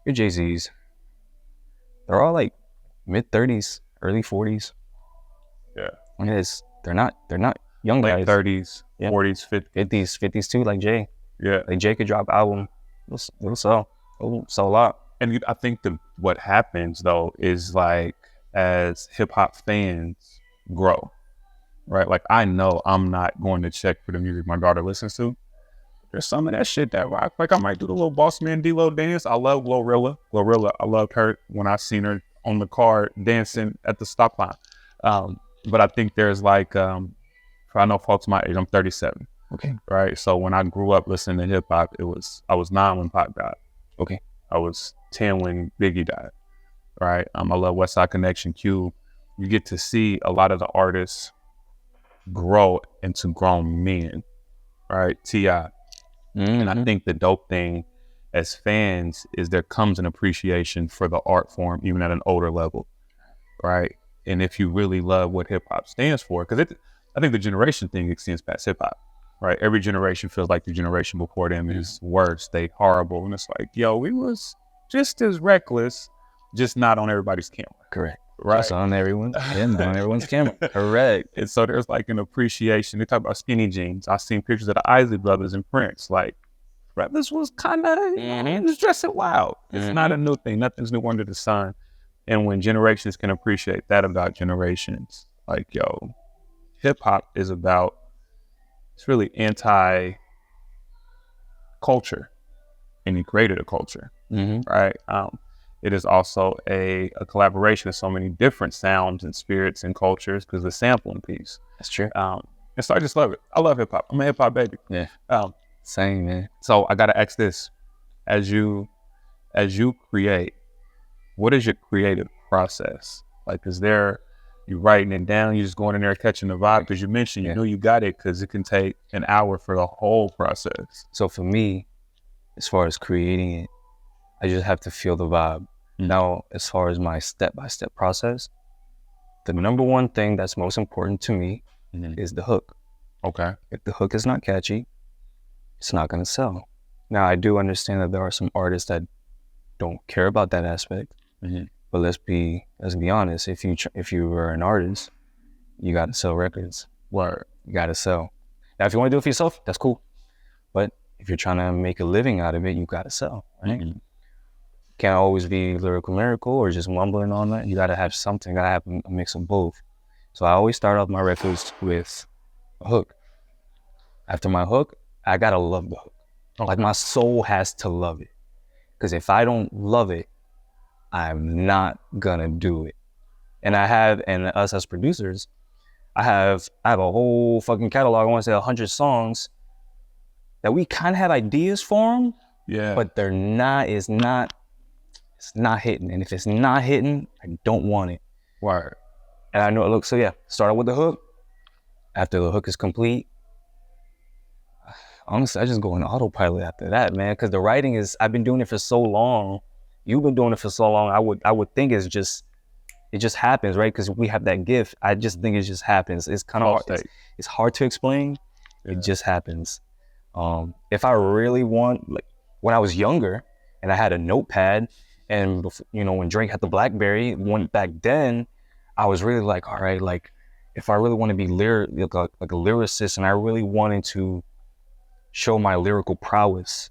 your Jay-Z's. They're all like mid-30s, early 40s. Yeah. They're not young late guys. 30s, 40s, 50s too, like Jay. Yeah. Like Jay could drop album, it'll sell a lot. And I think what happens though is like as hip hop fans grow, right? Like I know I'm not going to check for the music my daughter listens to. There's some of that shit that rock. Like I might do the little Boss Man D-Lo dance. I love Glorilla. I loved her when I seen her on the car dancing at the stop line. But I think there's like, I know folks my age, I'm 37. Okay. Right. So when I grew up listening to hip hop, I was 9 when Pac died. Okay. I was 10 when Biggie died. Right. I love West Side Connection, Q. You get to see a lot of the artists grow into grown men. Right. T.I. And I think the dope thing as fans is there comes an appreciation for the art form, even at an older level. Right. And if you really love what hip hop stands for, because I think the generation thing extends past hip hop. Right. Every generation feels like the generation before them is worse. They horrible. And it's like, yo, we was just as reckless, just not on everybody's camera. Correct. Right. Just on everyone's camera. Correct. And so there's like an appreciation. They talk about skinny jeans. I've seen pictures of the Isley brothers in Prince. Like, brothers was kind of, just dressing wild. It's not a new thing. Nothing's new under the sun. And when generations can appreciate that about generations, like, yo, hip hop is about, it's really anti-culture, and he created a culture, right? It is also a collaboration of so many different sounds and spirits and cultures because the sampling piece. That's true. And so I just love it. I love hip hop. I'm a hip hop baby. Yeah. Same, man. So I gotta ask this: as you create, what is your creative process? Like, is there, you writing it down, you just going in there catching the vibe? Because you mentioned you know you got it because it can take an hour for the whole process. So for me, as far as creating it, I just have to feel the vibe. Now, as far as my step-by-step process, the number one thing that's most important to me is the hook. Okay. If the hook is not catchy, it's not going to sell. Now, I do understand that there are some artists that don't care about that aspect. But let's be honest. If you were an artist, you got to sell records. Word. You got to sell. Now, if you want to do it for yourself, that's cool. But if you're trying to make a living out of it, you got to sell, right? Can't always be lyrical miracle or just mumbling on that. You got to have something. Got to have a mix of both. So I always start off my records with a hook. After my hook, I got to love the hook. Okay. Like my soul has to love it. Because if I don't love it, I'm not gonna do it. And us as producers, I have a whole fucking catalog. I want to say 100 songs that we kind of have ideas for them, but they're not. It's not hitting. And if it's not hitting, I don't want it. Word. And I know it looks. So yeah, start out with the hook. After the hook is complete, honestly, I just go on autopilot after that, man. Because the writing is. I've been doing it for so long. You've been doing it for so long. I would think it just happens, right? Because we have that gift. I just think it just happens. It's kind of hard. It's hard to explain. Yeah. It just happens. If I really want, like when I was younger and I had a notepad, and you know when Drake had the BlackBerry, back then, I was really like, all right, like if I really want to be like a lyricist, and I really wanted to show my lyrical prowess,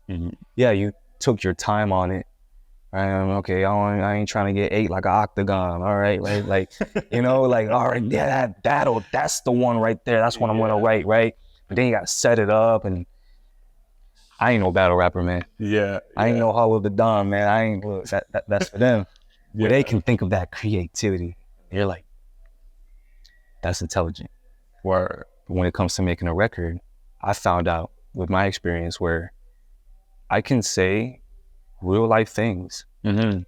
yeah, you took your time on it. Okay, I ain't trying to get 8 like an octagon, all right? Like you know, like, all right, yeah, that's the one right there. That's what I'm gonna write, right? But then you gotta set it up, and I ain't no battle rapper, man. Yeah. I ain't no Hollow the Don, man. I ain't, look, that's for them. Where they can think of that creativity. You're like, that's intelligent. Word. But when it comes to making a record, I found out with my experience where I can say real life things, and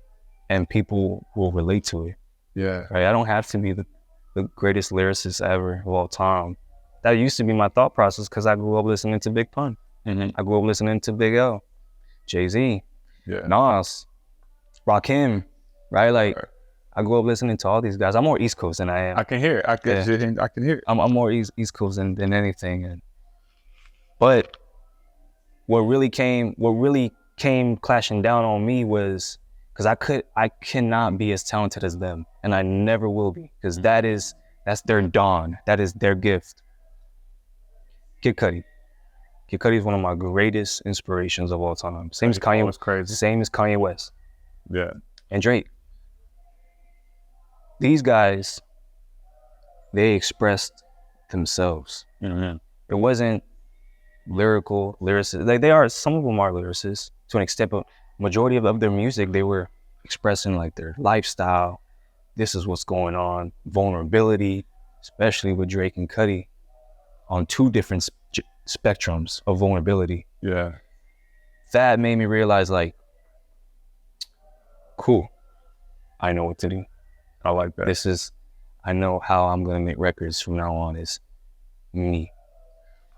people will relate to it. Yeah. Right. I don't have to be the greatest lyricist ever of all time. That used to be my thought process because I grew up listening to Big Pun. I grew up listening to Big L, Jay-Z, Nas, Rakim, right? Like, I grew up listening to all these guys. I'm more East Coast than I am. I can hear it. I can hear it. I'm more East Coast than anything. But what really came clashing down on me was because I cannot be as talented as them, and I never will be, because that's their dawn. That is their gift. Kid Cudi. Kid Cudi is one of my greatest inspirations of all time. Same as Kanye West. Yeah. And Drake. These guys, they expressed themselves. It wasn't lyricists. Like some of them are lyricists to an extent, but majority of their music, they were expressing like their lifestyle. This is what's going on. Vulnerability, especially with Drake and Cudi, on two different spectrums of vulnerability. Yeah. That made me realize, like, cool, I know what to do. I like that. I know how I'm gonna make records from now on is me.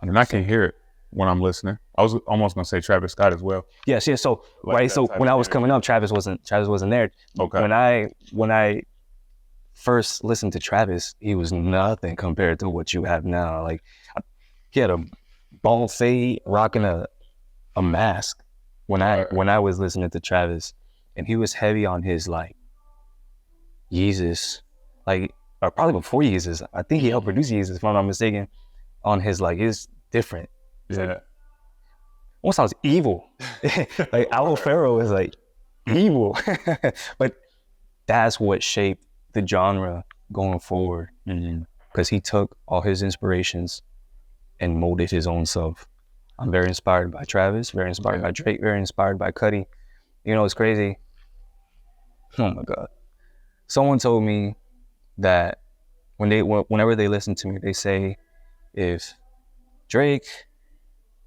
100%. And I can hear it when I'm listening. I was almost gonna say Travis Scott as well. Yes. So right. So when I was coming up, Travis wasn't there. Okay. When I first listened to Travis, he was nothing compared to what you have now. Like, he had a bald fade, rocking a mask when I was listening to Travis, and he was heavy on his like Yeezus, like, or probably before Yeezus. I think he helped produce Yeezus, if I'm not mistaken. On his like, it's different. It's like, almost sounds evil. Like Al Pharaoh is like evil, but that's what shaped the genre going forward. Because he took all his inspirations and molded his own self. I'm very inspired by Travis, very inspired by Drake, very inspired by Cudi. You know, it's crazy. Oh my God. Someone told me that whenever they listen to me, they say, if Drake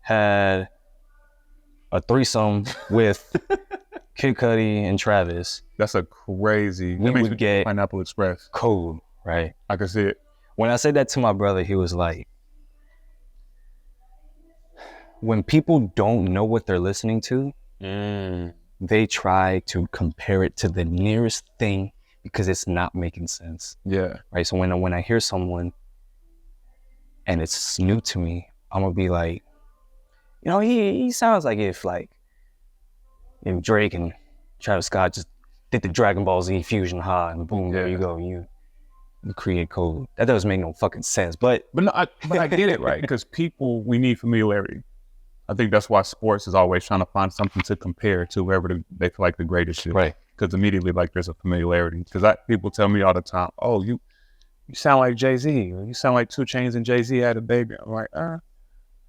had a threesome with Kid Cudi and Travis, that's a crazy. We would get Pineapple Express. Khovu, right? I can see it. When I said that to my brother, he was like, when people don't know what they're listening to, they try to compare it to the nearest thing because it's not making sense. Yeah. Right. So when I hear someone and it's new to me, I'm gonna be like, you know, he sounds like if Drake and Travis Scott just did the Dragon Ball Z fusion high, and boom, there you go, you create code. That doesn't make no fucking sense. But I get it, right? Because we need familiarity. I think that's why sports is always trying to find something to compare to whoever they feel like the greatest is. Right. Because immediately, like, there's a familiarity. Because people tell me all the time, oh, you sound like Jay-Z, or you sound like 2 Chainz and Jay-Z had a baby. I'm like,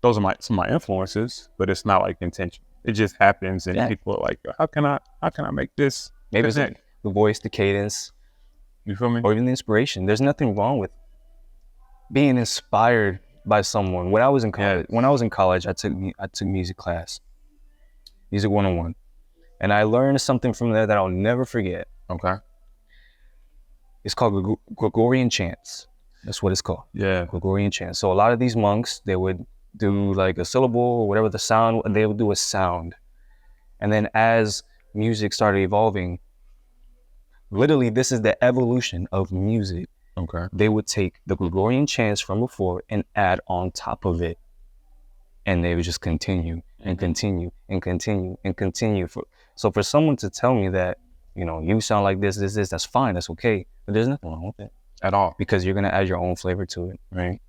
those are some of my influences, but it's not like intention. It just happens, and people are like, how can I make this? Maybe it's like the voice, the cadence, you feel me? or even the inspiration. There's nothing wrong with being inspired by someone. When I was in college, I took music class, music 101, and I learned something from there that I'll never forget. Okay. It's called Gregorian chants. That's what it's called. Yeah. Gregorian chants. So a lot of these monks, they would do like a syllable or whatever the sound, and they would do a sound. And then as music started evolving, literally this is the evolution of music. Okay. They would take the Gregorian chants from before and add on top of it. And they would just continue and continue and continue and continue. So for someone to tell me that, you know, you sound like this, that's fine, that's okay. But there's nothing wrong with it. At all. Because you're going to add your own flavor to it, right?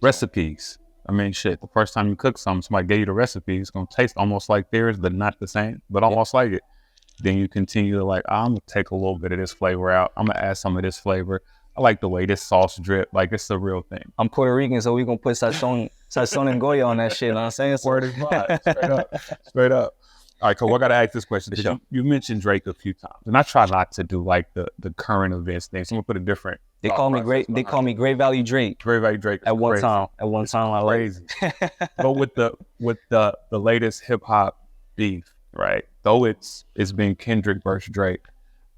Recipes. I mean, shit, the first time you cook something, somebody gave you the recipe, it's going to taste almost like theirs, but not the same, but almost like it. Then you continue to like, I'm going to take a little bit of this flavor out. I'm going to add some of this flavor. I like the way this sauce drip. Like, it's a real thing. I'm Puerto Rican, so we're going to put sazon and Goya on that shit, you know what I'm saying? Word is right. Straight up. Straight up. All right, cool. I got to ask this question. Sure. You mentioned Drake a few times, and I try not to do like the current events thing. So I'm going to put a different. They call me Great Value Drake. Great Value Drake. At one time, I like crazy. But with the latest hip hop beef, right? Though it's been Kendrick versus Drake,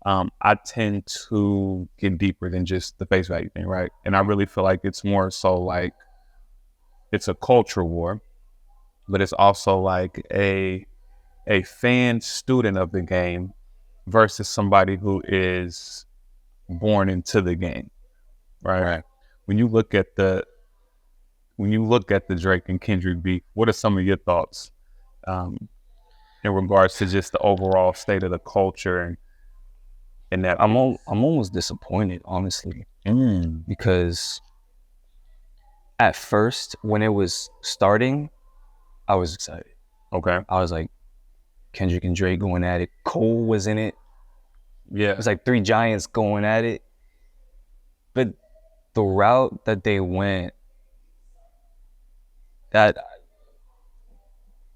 I tend to get deeper than just the face value thing, right? And I really feel like it's more so like it's a culture war, but it's also like a fan student of the game versus somebody who is born into the game, right? When you look at the Drake and Kendrick beef, what are some of your thoughts in regards to just the overall state of the culture and that? I'm almost disappointed, honestly, because at first when it was starting, I was excited. Okay, I was like, Kendrick and Drake going at it. Cole was in it. Yeah, it was like three giants going at it. But the route that they went, that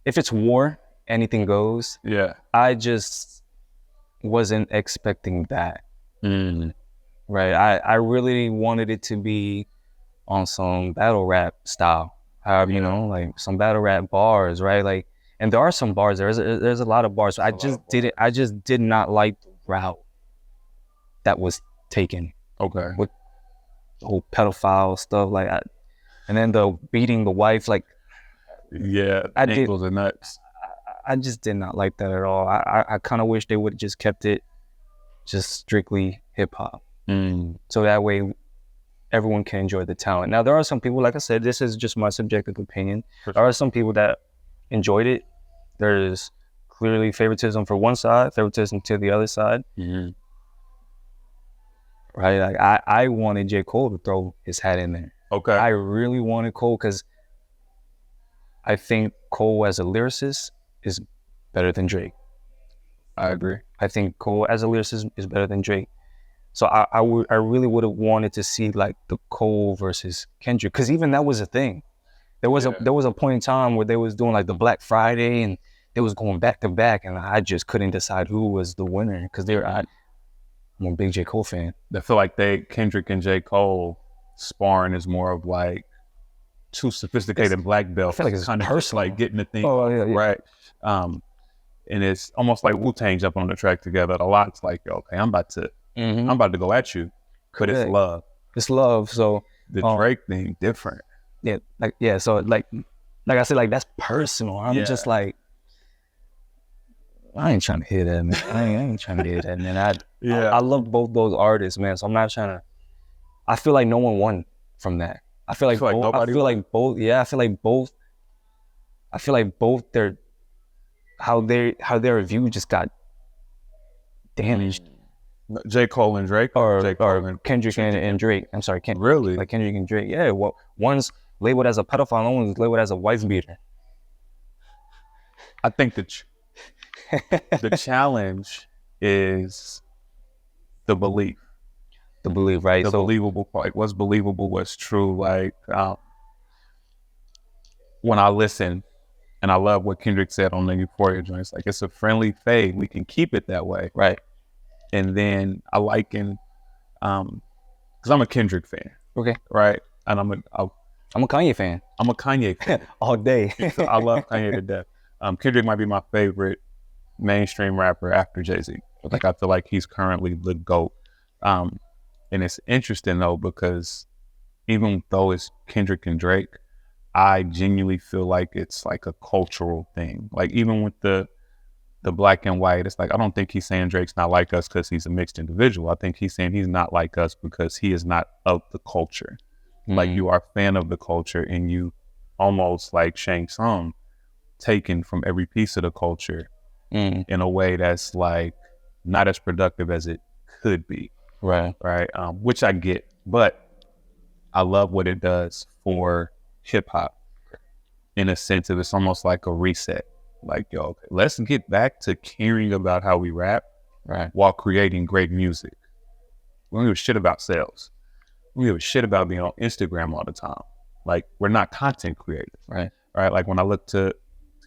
if it's war, anything goes. Yeah, I just wasn't expecting that. Right? I really wanted it to be on some battle rap style. However, you know, like some battle rap bars, right? Like, and there are some bars. There's a lot of bars. I just did not like the route that was taken. Okay. With the whole pedophile stuff, like, and then the beating the wife, like. Yeah, ankles and nuts. I just did not like that at all. I kind of wish they would have just kept it just strictly hip hop. So that way everyone can enjoy the talent. Now, there are some people, like I said, this is just my subjective opinion. There are some people that enjoyed it. There's clearly favoritism for one side, favoritism to the other side. Right? Like I wanted J. Cole to throw his hat in there. Okay. I really wanted Cole because I think Cole as a lyricist is better than Drake. I agree. I think Cole as a lyricist is better than Drake. So I really would have wanted to see like the Cole versus Kendrick, because even that was a thing. There was a point in time where they was doing like the Black Friday and they was going back to back, and I just couldn't decide who was the winner because I'm a big J. Cole fan. I feel like Kendrick and J. Cole sparring is more of like two sophisticated black belts. I feel like it's kind of personal. like getting the thing yeah. right. And it's almost like Wu-Tang jumping on the track together. A lot, it's like, okay, I'm about to go at you, but it's love. It's love. So the Drake thing different. So like I said, like that's personal. I'm just like, I ain't trying to hear that, man. I ain't trying to hear that, man. I love both those artists, man. So I'm not trying to. I feel like no one won from that. I feel like both their how their review just got damaged. J. Cole and Drake, or Kendrick and Drake. I'm sorry, really? Like Kendrick and Drake. Yeah, well, one's labeled as a pedophile, one's labeled as a wife beater. I think the challenge is the belief. The belief, right? The believable part. What's believable, what's true. Like, when I listen, and I love what Kendrick said on the Euphoria joints, like, it's a friendly fade. We can keep it that way. Right. And then I liken, because I'm a Kendrick fan. Okay. Right. and I'm a Kanye fan. I'm a Kanye fan. All day. I love Kanye to death. Kendrick might be my favorite mainstream rapper after Jay-Z. Like, I feel like he's currently the GOAT. And it's interesting though, because even though it's Kendrick and Drake, I genuinely feel like it's like a cultural thing. Like, even with the black and white, it's like, I don't think he's saying Drake's not like us because he's a mixed individual. I think he's saying he's not like us because he is not of the culture. Like, you are a fan of the culture, and you almost, like Shang Tsung, taken from every piece of the culture in a way that's like not as productive as it could be. Right. Which I get, but I love what it does for hip hop in a sense of it's almost like a reset. Like, yo, okay, let's get back to caring about how we rap while creating great music. We don't give a shit about sales. We don't give a shit about being on Instagram all the time. Like, we're not content creators. Right. Like, when I look to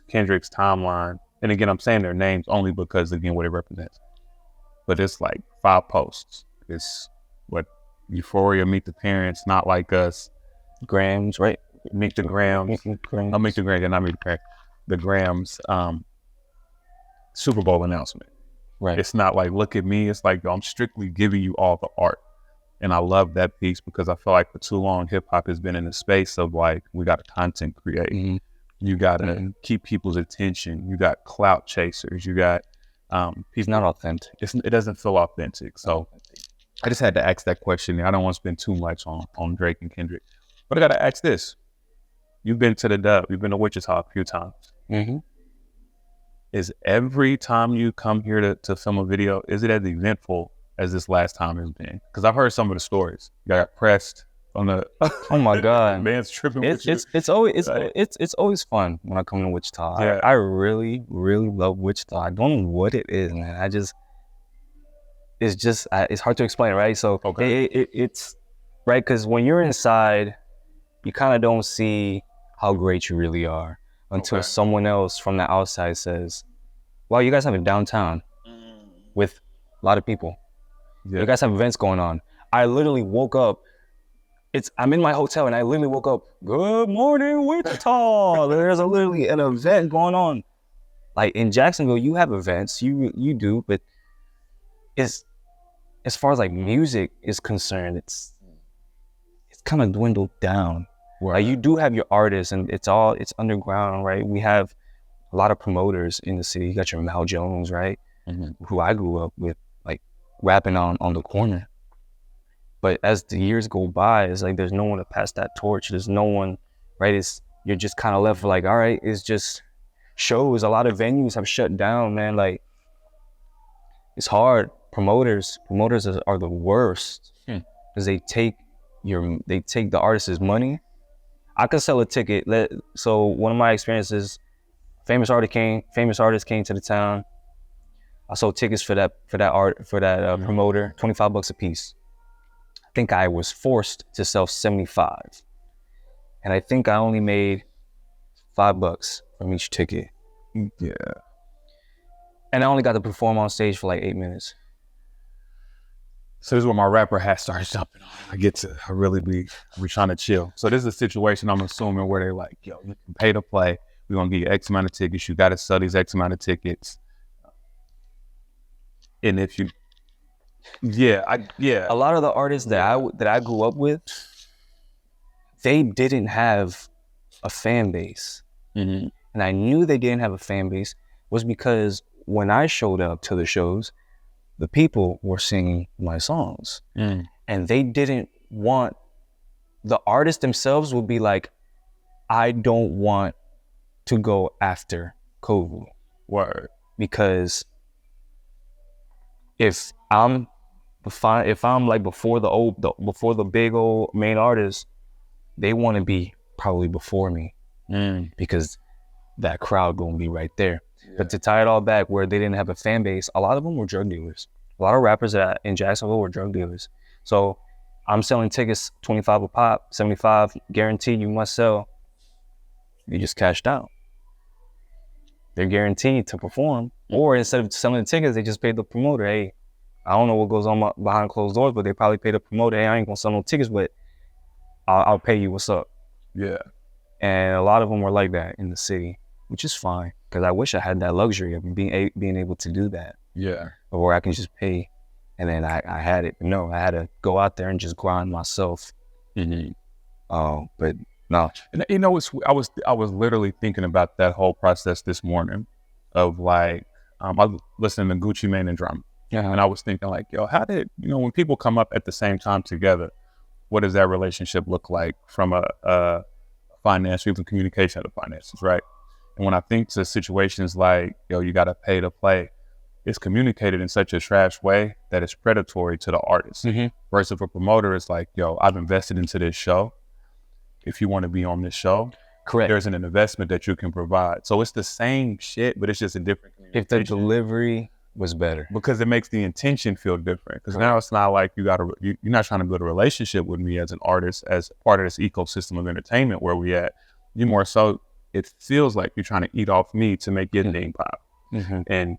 Kendrick's timeline, and again, I'm saying their names only because, again, what it represents. But it's like 5 posts. It's what Euphoria, Meet the Parents, Not Like Us, Grams, right? Meet the Grams. I'll Meet the Grams, and not Meet the Parents. The Grams Super Bowl announcement. Right. It's not like, look at me. It's like, yo, I'm strictly giving you all the art. And I love that piece because I feel like for too long, hip hop has been in the space of like, we got to content create. You got to keep people's attention. You got clout chasers. You got he's not authentic. It doesn't feel authentic. So I just had to ask that question. I don't want to spend too much on Drake and Kendrick, but I got to ask this. You've been to the Dub. You've been to Wichita a few times. Is every time you come here to film a video, is it as eventful as this last time has been? Because I've heard some of the stories. You got pressed on the oh my god, man's tripping. It's always fun when I come to Wichita. Yeah. I really love Wichita. I don't know what it is, man. It's hard to explain, right? So it's right, because when you're inside, you kind of don't see how great you really are until someone else from the outside says, "Wow, you guys have a downtown with a lot of people. Yeah. You guys have events going on." I literally woke up. I'm in my hotel, and I literally woke up. Good morning, Wichita. There's literally an event going on. Like in Jacksonville, you have events, you do, but as far as like music is concerned, it's kind of dwindled down. Right. Like, you do have your artists, and it's underground, right? We have a lot of promoters in the city. You got your Mal Jones, right? Who I grew up with, like rapping on the corner. But as the years go by, it's like there's no one to pass that torch. There's no one, right? You're just kind of left like, all right, it's just shows. A lot of venues have shut down, man. Like, it's hard. Promoters are the worst because they take the artist's money. I could sell a ticket. So one of my experiences, famous artist came to the town. I sold tickets for that promoter, $25 a piece. I think I was forced to sell 75, and I think I only made $5 from each ticket. Yeah. And I only got to perform on stage for like 8 minutes. So this is where my rapper hat starts jumping on. I really be trying to chill. So this is a situation, I'm assuming, where they're like, yo, you can pay to play. We're going to give you X amount of tickets. You got to sell these X amount of tickets. And if you, a lot of the artists that I grew up with, they didn't have a fan base. And I knew they didn't have a fan base was because when I showed up to the shows, the people were singing my songs. And they didn't want, the artists themselves would be like, I don't want to go after Khovu. Word. Because if I'm like before the big old main artist, they want to be probably before me because that crowd gonna be right there. But to tie it all back, where they didn't have a fan base, a lot of them were drug dealers. A lot of rappers in Jacksonville were drug dealers. So I'm selling tickets, 25 a pop, 75 guaranteed you must sell. You just cashed out. They're guaranteed to perform. Or instead of selling the tickets, they just paid the promoter. Hey, I don't know what goes on behind closed doors, but they probably paid the promoter. Hey, I ain't gonna sell no tickets, but I'll pay you. What's up? Yeah. And a lot of them were like that in the city, which is fine because I wish I had that luxury of being able to do that. Yeah. Or where I can just pay, and then I had it. No, I had to go out there and just grind myself. But no. And you know, I was literally thinking about that whole process this morning, of like, I was listening to Gucci Mane and Drama, and I was thinking like, yo, how did, you know, when people come up at the same time together, what does that relationship look like from a financial, even communication of the finances, right? And when I think to situations like, yo, you got to pay to play, it's communicated in such a trash way that it's predatory to the artist. Versus a promoter, it's like, yo, I've invested into this show. If you want to be on this show, Correct. There's an investment that you can provide. So it's the same shit, but it's just a different communication. If the delivery was better. Because it makes the intention feel different. Because now it's not like you're not trying to build a relationship with me as an artist, as part of this ecosystem of entertainment where we at. You more so, it feels like you're trying to eat off me to make your thing pop. And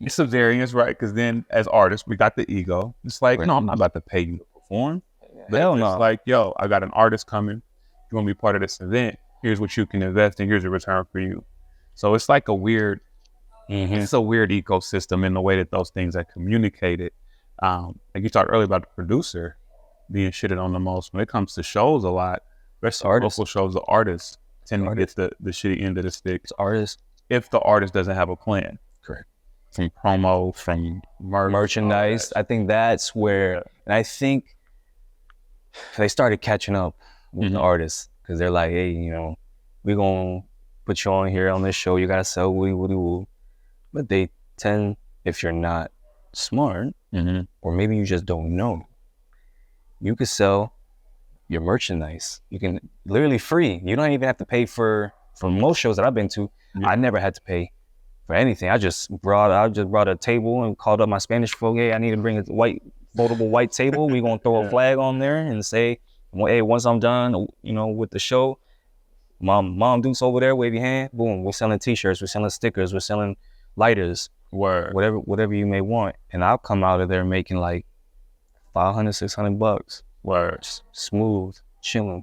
it's a variance, right? Because then as artists, we got the ego. It's like, no, I'm not about to pay you to perform. Hell no. It's like, yo, I got an artist coming. You want to be part of this event? Here's what you can invest in. Here's a return for you. So it's like a weird, it's a weird ecosystem in the way that those things are communicated. Like you talked earlier about the producer being shitted on the most. When it comes to shows a lot, especially local shows, the artists tend to get the shitty end of the stick. It's artists. If the artist doesn't have a plan. Correct. From promo, from merchandise. I think that's where, and I think they started catching up with the artists because they're like, hey, you know, we're going to put you on here on this show. You got to sell woo. But they tend, if you're not smart, or maybe you just don't know, you could sell your merchandise. You can literally free. You don't even have to pay for most shows that I've been to. I never had to pay for anything. I just brought a table and called up my Spanish folk. Hey, I need to bring a foldable white table. We're going to throw a flag on there and say, hey, once I'm done, you know, with the show, Mom Duke's over there, wave your hand, boom, we're selling t-shirts, we're selling stickers, we're selling lighters, whatever you may want. And I'll come out of there making like $500-$600. Word. Smooth, chilling,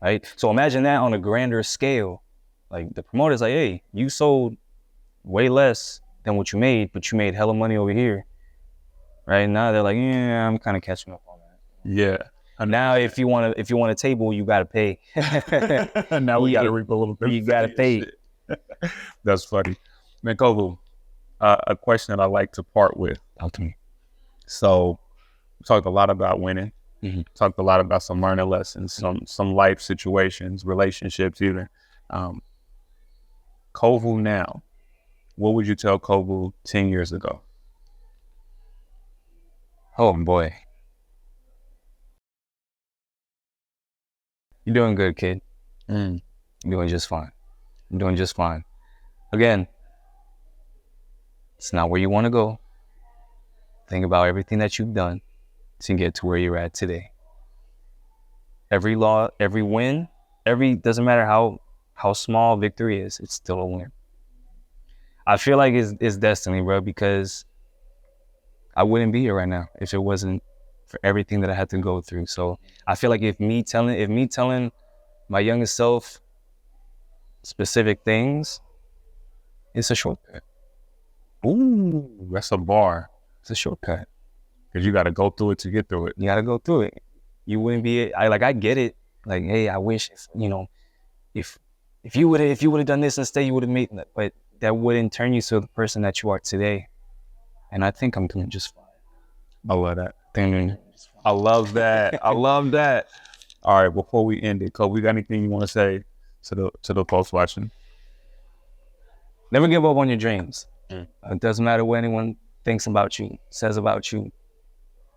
right? So imagine that on a grander scale. Like the promoter's like, hey, you sold way less than what you made, but you made hella money over here. Right now they're like, yeah, I'm kind of catching up on that. Yeah. Now, if you want a table, you gotta pay. Now we gotta reap a little bit. You gotta pay. That's funny, man. Khovu, a question that I like to part with. Talk to me. So, we talked a lot about winning. Talked a lot about some learning lessons, some life situations, relationships, even. Khovu now, what would you tell Khovu 10 years ago? Oh boy. You're doing good, kid. You're doing just fine. You're doing just fine. Again, it's not where you want to go. Think about everything that you've done to get to where you're at today. Every win, doesn't matter how small victory is, it's still a win. I feel like it's destiny, bro, because I wouldn't be here right now if it wasn't for everything that I had to go through. So I feel like if me telling my youngest self specific things, it's a shortcut. Ooh, that's a bar. It's a shortcut. Because you got to go through it to get through it. You got to go through it. You wouldn't be, I get it. Like, hey, I wish, if you would have done this instead, you would have made that. But that wouldn't turn you to the person that you are today. And I think I'm doing just fine. I love that. I love that. I love that. All right, before we end it, Khovu, you got anything you want to say to the folks watching? Never give up on your dreams. It doesn't matter what anyone thinks about you, says about you.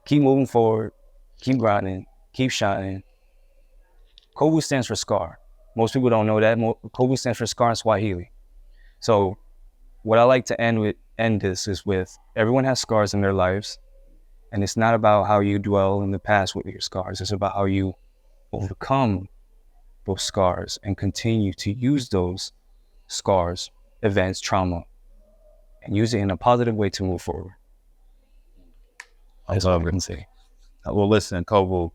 Keep moving forward. Keep grinding. Keep shining. Khovu stands for scar. Most people don't know that. Khovu stands for scar in Swahili. So what I like to end this is with, everyone has scars in their lives. And it's not about how you dwell in the past with your scars. It's about how you overcome those scars and continue to use those scars, events, trauma, and use it in a positive way to move forward. That's all I can say. Well, listen, Khovu,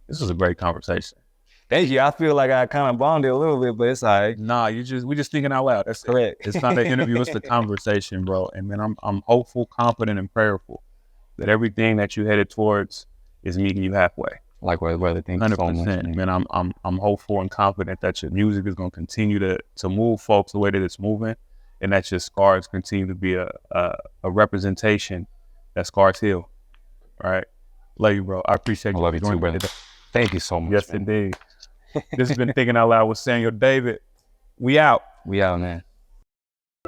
This was a great conversation. Thank you. I feel like I kind of bonded a little bit, but it's all right. Nah, we just thinking out loud. That's correct. It's not an interview, it's the conversation, bro. And man, I'm hopeful, confident, and prayerful that everything that you headed towards is meeting you halfway. Likewise, brother. Thank you so much, 100%. Man, I'm hopeful and confident that your music is gonna continue to move folks the way that it's moving, and that your scars continue to be a representation that scars heal. All right. Love you, bro. I appreciate you. I love you too, brother. Thank you so much. Yes, man. indeed. This has been Thinking Out Loud with Samuel David. We out. We out, man.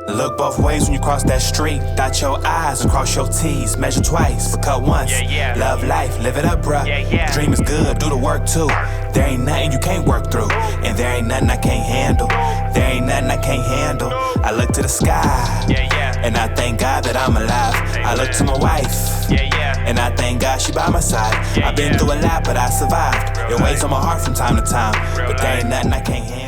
Look both ways when you cross that street. Dot your I's and cross your T's. Measure twice, but cut once. Love life, live it up, bruh. Dream is good, do the work too. There ain't nothing you can't work through, and there ain't nothing I can't handle. There ain't nothing I can't handle. I look to the sky, and I thank God that I'm alive. I look to my wife, and I thank God she by my side. I've been through a lot, but I survived. It weighs on my heart from time to time, but there ain't nothing I can't handle.